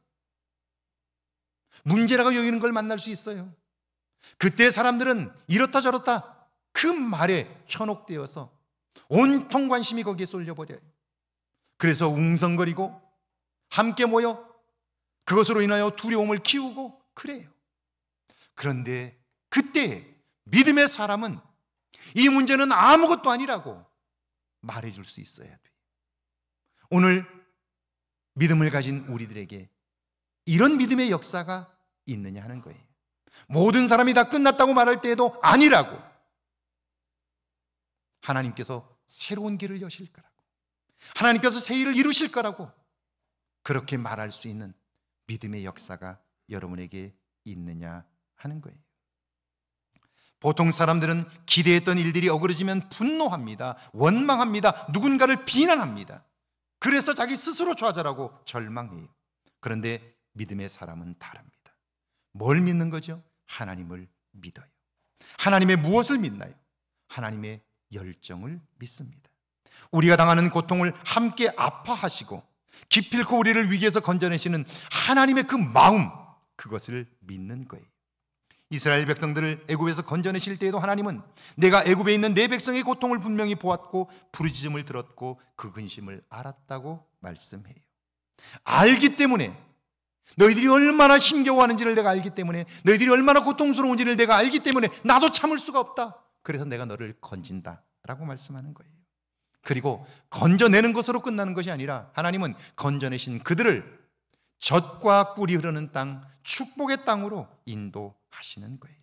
문제라고 여기는 걸 만날 수 있어요. 그때 사람들은 이렇다 저렇다 그 말에 현혹되어서 온통 관심이 거기에 쏠려버려요. 그래서 웅성거리고 함께 모여 그것으로 인하여 두려움을 키우고 그래요. 그런데 그때 믿음의 사람은 이 문제는 아무것도 아니라고 말해줄 수 있어야 돼요. 오늘 믿음을 가진 우리들에게 이런 믿음의 역사가 있느냐 하는 거예요. 모든 사람이 다 끝났다고 말할 때에도 아니라고, 하나님께서 새로운 길을 여실 거라고, 하나님께서 새 일을 이루실 거라고 그렇게 말할 수 있는 믿음의 역사가 여러분에게 있느냐 하는 거예요. 보통 사람들은 기대했던 일들이 어그러지면 분노합니다. 원망합니다. 누군가를 비난합니다. 그래서 자기 스스로 좌절하고 절망해요. 그런데 믿음의 사람은 다릅니다. 뭘 믿는 거죠? 하나님을 믿어요. 하나님의 무엇을 믿나요? 하나님의 열정을 믿습니다. 우리가 당하는 고통을 함께 아파하시고 기필코 우리를 위기에서 건져내시는 하나님의 그 마음, 그것을 믿는 거예요. 이스라엘 백성들을 애굽에서 건져내실 때에도 하나님은 내가 애굽에 있는 내 백성의 고통을 분명히 보았고 부르짖음을 들었고 그 근심을 알았다고 말씀해요. 알기 때문에, 너희들이 얼마나 힘겨워하는지를 내가 알기 때문에, 너희들이 얼마나 고통스러운지를 내가 알기 때문에 나도 참을 수가 없다. 그래서 내가 너를 건진다 라고 말씀하는 거예요. 그리고 건져내는 것으로 끝나는 것이 아니라 하나님은 건져내신 그들을 젖과 꿀이 흐르는 땅, 축복의 땅으로 인도하시는 거예요.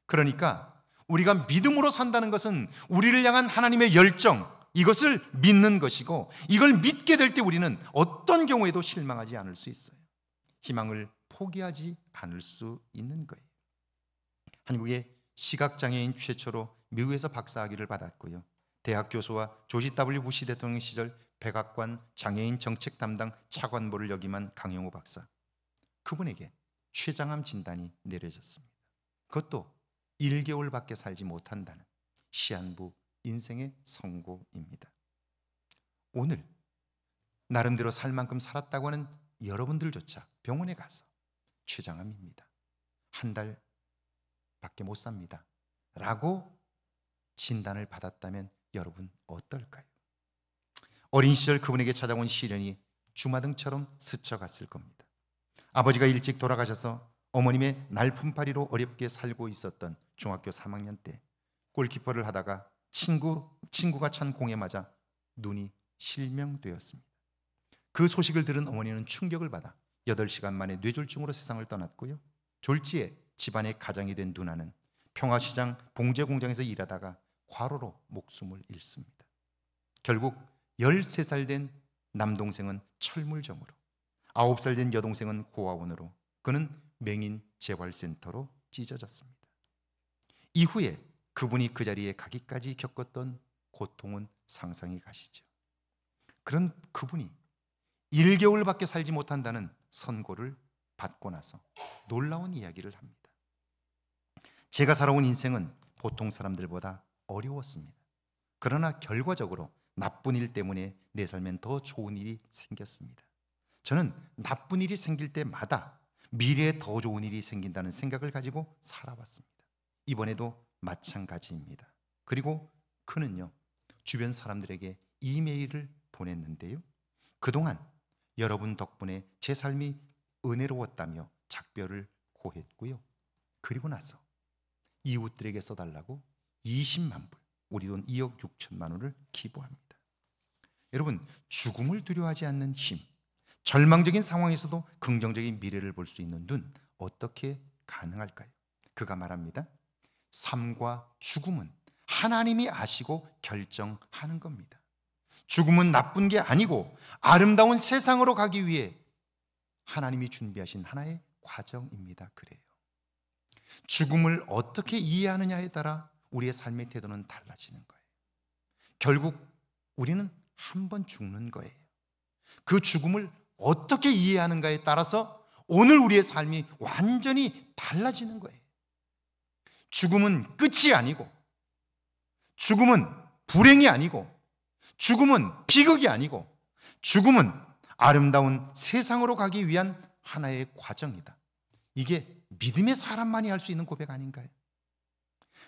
그러니까 우리가 믿음으로 산다는 것은 우리를 향한 하나님의 열정, 이것을 믿는 것이고, 이걸 믿게 될 때 우리는 어떤 경우에도 실망하지 않을 수 있어요. 희망을 포기하지 않을 수 있는 거예요. 한국의 시각장애인 최초로 미국에서 박사학위를 받았고요, 대학 교수와 조지 W 부시 대통령 시절 백악관 장애인 정책 담당 차관보를 역임한 강영호 박사, 그분에게 췌장암 진단이 내려졌습니다. 그것도 1개월밖에 살지 못한다는 시한부 인생의 선고입니다. 오늘 나름대로 살 만큼 살았다고 하는 여러분들조차 병원에 가서 췌장암입니다, 한 달밖에 못 삽니다 라고 진단을 받았다면 여러분 어떨까요? 어린 시절 그분에게 찾아온 시련이 주마등처럼 스쳐갔을 겁니다. 아버지가 일찍 돌아가셔서 어머님의 날품팔이로 어렵게 살고 있었던 중학교 3학년 때 골키퍼를 하다가 친구가 찬 공에 맞아 눈이 실명되었습니다. 그 소식을 들은 어머니는 충격을 받아 8시간 만에 뇌졸중으로 세상을 떠났고요, 졸지에 집안의 가장이 된 누나는 평화시장 봉제 공장에서 일하다가 과로로 목숨을 잃습니다. 결국 13살 된 남동생은 철물점으로, 9살 된 여동생은 고아원으로, 그는 맹인 재활센터로 찢어졌습니다. 이후에 그분이 그 자리에 가기까지 겪었던 고통은 상상이 가시죠. 그런 그분이 1개월밖에 살지 못한다는 선고를 받고 나서 놀라운 이야기를 합니다. 제가 살아온 인생은 보통 사람들보다 어려웠습니다. 그러나 결과적으로 나쁜 일 때문에 내 삶엔 더 좋은 일이 생겼습니다. 저는 나쁜 일이 생길 때마다 미래에 더 좋은 일이 생긴다는 생각을 가지고 살아왔습니다. 이번에도 마찬가지입니다. 그리고 그는요, 주변 사람들에게 이메일을 보냈는데요, 그동안 여러분 덕분에 제 삶이 은혜로웠다며 작별을 고했고요, 그리고 나서 이웃들에게 써달라고 20만 불, 우리 돈 2억 6천만 원을 기부합니다. 여러분, 죽음을 두려워하지 않는 힘, 절망적인 상황에서도 긍정적인 미래를 볼 수 있는 눈, 어떻게 가능할까요? 그가 말합니다. 삶과 죽음은 하나님이 아시고 결정하는 겁니다. 죽음은 나쁜 게 아니고 아름다운 세상으로 가기 위해 하나님이 준비하신 하나의 과정입니다. 그래요. 죽음을 어떻게 이해하느냐에 따라 우리의 삶의 태도는 달라지는 거예요. 결국 우리는 한 번 죽는 거예요. 그 죽음을 어떻게 이해하는가에 따라서 오늘 우리의 삶이 완전히 달라지는 거예요. 죽음은 끝이 아니고, 죽음은 불행이 아니고, 죽음은 비극이 아니고, 죽음은 아름다운 세상으로 가기 위한 하나의 과정이다. 이게 믿음의 사람만이 할 수 있는 고백 아닌가요?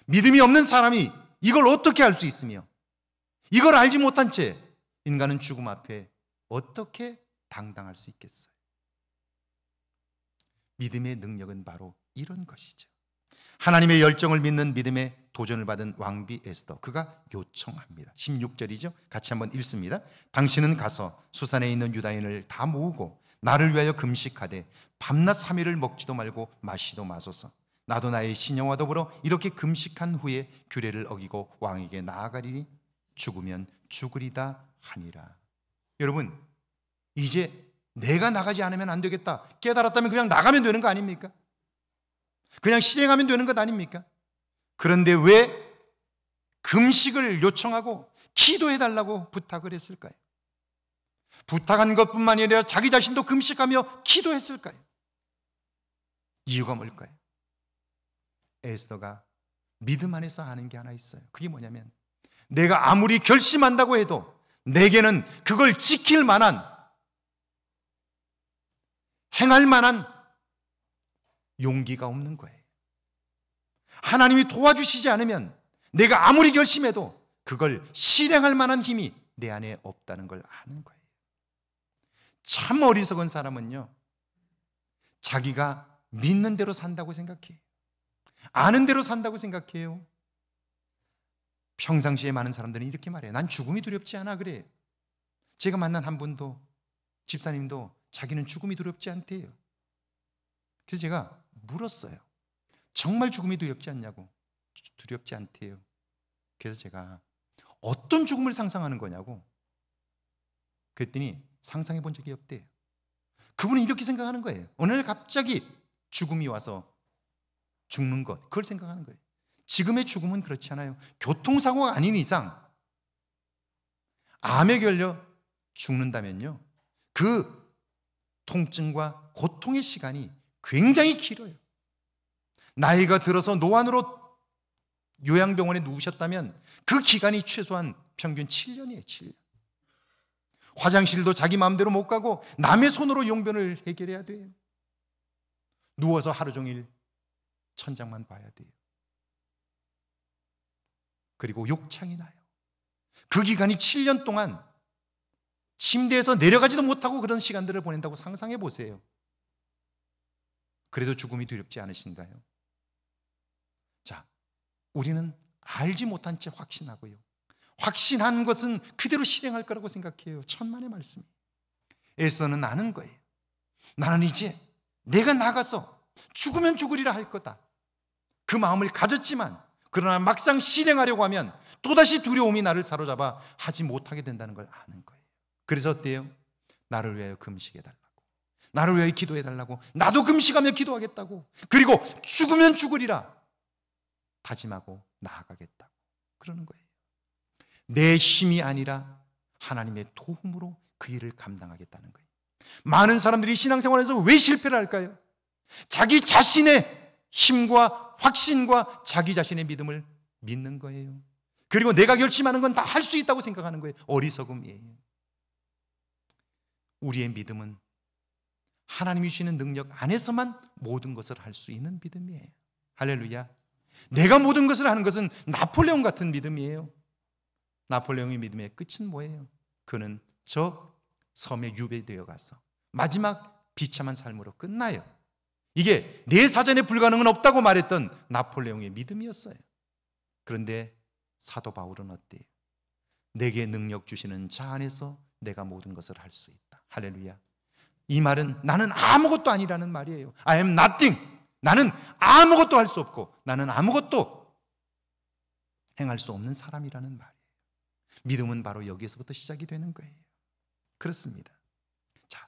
믿음이 없는 사람이 이걸 어떻게 알 수 있으며, 이걸 알지 못한 채 인간은 죽음 앞에 어떻게 당당할 수 있겠어요? 믿음의 능력은 바로 이런 것이죠. 하나님의 열정을 믿는 믿음의 도전을 받은 왕비 에스더, 그가 요청합니다. 16절이죠. 같이 한번 읽습니다. 당신은 가서 수산에 있는 유다인을 다 모으고 나를 위하여 금식하되 밤낮 3일을 먹지도 말고 마시도 마소서. 나도 나의 신령과 더불어 이렇게 금식한 후에 규례를 어기고 왕에게 나아가리니 죽으면 죽으리다 하니라. 여러분, 이제 내가 나가지 않으면 안 되겠다 깨달았다면 그냥 나가면 되는 거 아닙니까? 그냥 실행하면 되는 것 아닙니까? 그런데 왜 금식을 요청하고 기도해달라고 부탁을 했을까요? 부탁한 것뿐만 아니라 자기 자신도 금식하며 기도했을까요? 이유가 뭘까요? 에스더가 믿음 안에서 아는 게 하나 있어요. 그게 뭐냐면, 내가 아무리 결심한다고 해도 내게는 그걸 지킬 만한 행할 만한 용기가 없는 거예요. 하나님이 도와주시지 않으면 내가 아무리 결심해도 그걸 실행할 만한 힘이 내 안에 없다는 걸 아는 거예요. 참 어리석은 사람은요, 자기가 믿는 대로 산다고 생각해요. 아는 대로 산다고 생각해요. 평상시에 많은 사람들은 이렇게 말해요. 난 죽음이 두렵지 않아 그래요. 제가 만난 한 분도, 집사님도 자기는 죽음이 두렵지 않대요. 그래서 제가 물었어요. 정말 죽음이 두렵지 않냐고. 두렵지 않대요. 그래서 제가 어떤 죽음을 상상하는 거냐고 그랬더니 상상해 본 적이 없대요. 그분은 이렇게 생각하는 거예요. 어느 날 갑자기 죽음이 와서 죽는 것, 그걸 생각하는 거예요. 지금의 죽음은 그렇지 않아요. 교통사고가 아닌 이상 암에 걸려 죽는다면요, 그 통증과 고통의 시간이 굉장히 길어요. 나이가 들어서 노안으로 요양병원에 누우셨다면 그 기간이 최소한 평균 7년이에요. 7년. 화장실도 자기 마음대로 못 가고 남의 손으로 용변을 해결해야 돼요. 누워서 하루 종일 천장만 봐야 돼요. 그리고 욕창이 나요. 그 기간이 7년 동안 침대에서 내려가지도 못하고 그런 시간들을 보낸다고 상상해 보세요. 그래도 죽음이 두렵지 않으신가요? 자, 우리는 알지 못한 채 확신하고요, 확신한 것은 그대로 실행할 거라고 생각해요. 천만의 말씀. 에서는 아는 거예요. 나는 이제 내가 나가서 죽으면 죽으리라 할 거다. 그 마음을 가졌지만 그러나 막상 실행하려고 하면 또다시 두려움이 나를 사로잡아 하지 못하게 된다는 걸 아는 거예요. 그래서 어때요? 나를 위하여 금식해달라고, 나를 위하여 기도해달라고, 나도 금식하며 기도하겠다고, 그리고 죽으면 죽으리라 다짐하고 나아가겠다고 그러는 거예요. 내 힘이 아니라 하나님의 도움으로 그 일을 감당하겠다는 거예요. 많은 사람들이 신앙생활에서 왜 실패를 할까요? 자기 자신의 힘과 확신과 자기 자신의 믿음을 믿는 거예요. 그리고 내가 결심하는 건 다 할 수 있다고 생각하는 거예요. 어리석음이에요. 우리의 믿음은 하나님이 주시는 능력 안에서만 모든 것을 할 수 있는 믿음이에요. 할렐루야. 내가 모든 것을 하는 것은 나폴레옹 같은 믿음이에요. 나폴레옹의 믿음의 끝은 뭐예요? 그는 저 섬에 유배되어 가서 마지막 비참한 삶으로 끝나요. 이게 내 사전에 불가능은 없다고 말했던 나폴레옹의 믿음이었어요. 그런데 사도 바울은 어때요? 내게 능력 주시는 자 안에서 내가 모든 것을 할 수 있다. 할렐루야. 이 말은 나는 아무것도 아니라는 말이에요. I am nothing. 나는 아무것도 할 수 없고 나는 아무것도 행할 수 없는 사람이라는 말이에요. 믿음은 바로 여기에서부터 시작이 되는 거예요. 그렇습니다. 자,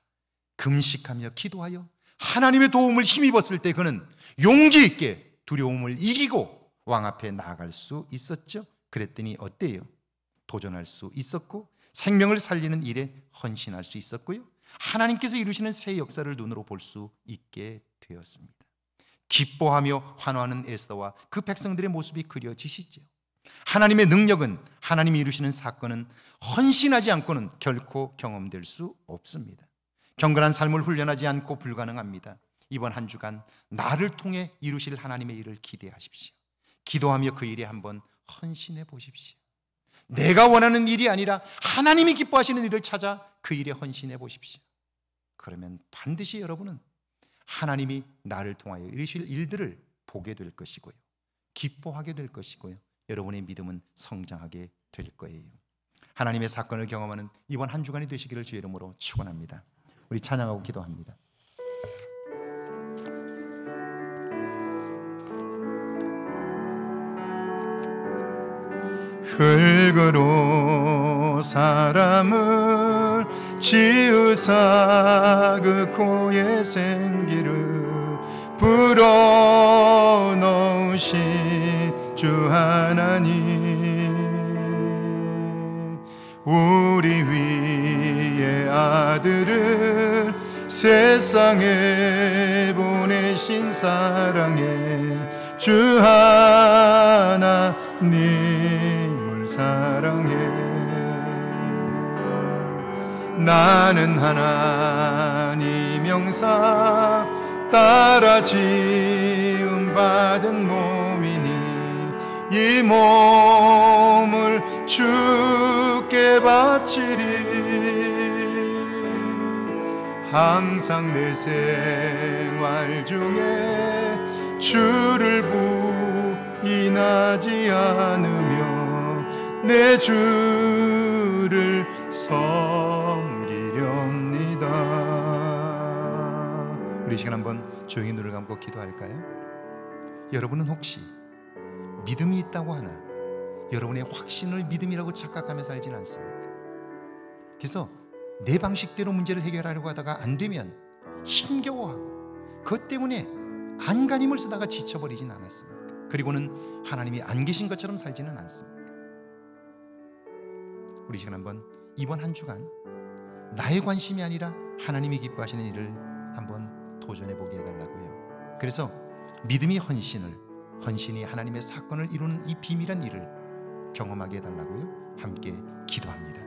금식하며 기도하여 하나님의 도움을 힘입었을 때 그는 용기 있게 두려움을 이기고 왕 앞에 나아갈 수 있었죠. 그랬더니 어때요? 도전할 수 있었고 생명을 살리는 일에 헌신할 수 있었고요, 하나님께서 이루시는 새 역사를 눈으로 볼 수 있게 되었습니다. 기뻐하며 환호하는 에스더와 그 백성들의 모습이 그려지시죠. 하나님의 능력은, 하나님이 이루시는 사건은 헌신하지 않고는 결코 경험될 수 없습니다. 경건한 삶을 훈련하지 않고 불가능합니다. 이번 한 주간 나를 통해 이루실 하나님의 일을 기대하십시오. 기도하며 그 일에 한번 헌신해 보십시오. 내가 원하는 일이 아니라 하나님이 기뻐하시는 일을 찾아 그 일에 헌신해 보십시오. 그러면 반드시 여러분은 하나님이 나를 통하여 이루실 일들을 보게 될 것이고요, 기뻐하게 될 것이고요, 여러분의 믿음은 성장하게 될 거예요. 하나님의 사건을 경험하는 이번 한 주간이 되시기를 주의 이름으로 축원합니다. 우리 찬양하고 기도합니다. 흙으로 사람을 지으사 그 고의 생기를 불어넣으신 주 하나님, 우리 위에 아들을 세상에 보내신 사랑해 주 하나님을 사랑해. 나는 하나님 명사 따라 지음 받은 몸이니 이 몸을 주께 바치리. 항상 내 생활 중에 주를 부인하지 않으며 내 주를 섬기렵니다. 우리 시간 한번 조용히 눈을 감고 기도할까요? 여러분은 혹시 믿음이 있다고 하나 여러분의 확신을 믿음이라고 착각하며 살진 않습니까? 그래서 내 방식대로 문제를 해결하려고 하다가 안 되면 힘겨워하고 그것 때문에 안간힘을 쓰다가 지쳐버리진 않았습니까? 그리고는 하나님이 안 계신 것처럼 살지는 않습니까? 우리 시간 한번 이번 한 주간 나의 관심이 아니라 하나님이 기뻐하시는 일을 한번 도전해 보게 해달라고요. 그래서 믿음이 헌신이 하나님의 사건을 이루는 이 비밀한 일을 경험하게 해달라고요. 함께 기도합니다.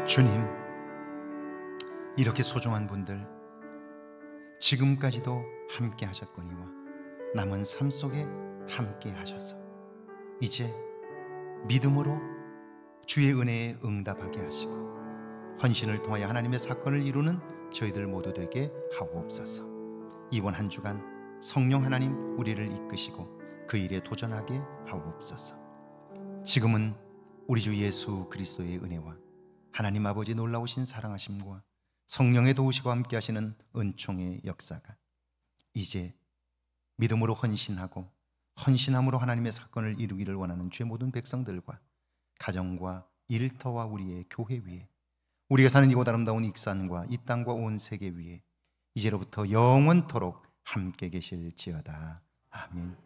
주님, 이렇게 소중한 분들 지금까지도 함께 하셨거니와 남은 삶 속에 함께 하셔서 이제 믿음으로 주의 은혜에 응답하게 하시고 헌신을 통하여 하나님의 사건을 이루는 저희들 모두 되게 하옵소서. 이번 한 주간 성령 하나님 우리를 이끄시고 그 일에 도전하게 하옵소서. 지금은 우리 주 예수 그리스도의 은혜와 하나님 아버지 놀라우신 사랑하심과 성령의 도우시고 함께 하시는 은총의 역사가 이제 믿음으로 헌신하고 헌신함으로 하나님의 사건을 이루기를 원하는 주의 모든 백성들과 가정과 일터와 우리의 교회 위에 우리가 사는 이곳 아름다운 익산과 이 땅과 온 세계 위에 이제로부터 영원토록 함께 계실지어다. 아멘.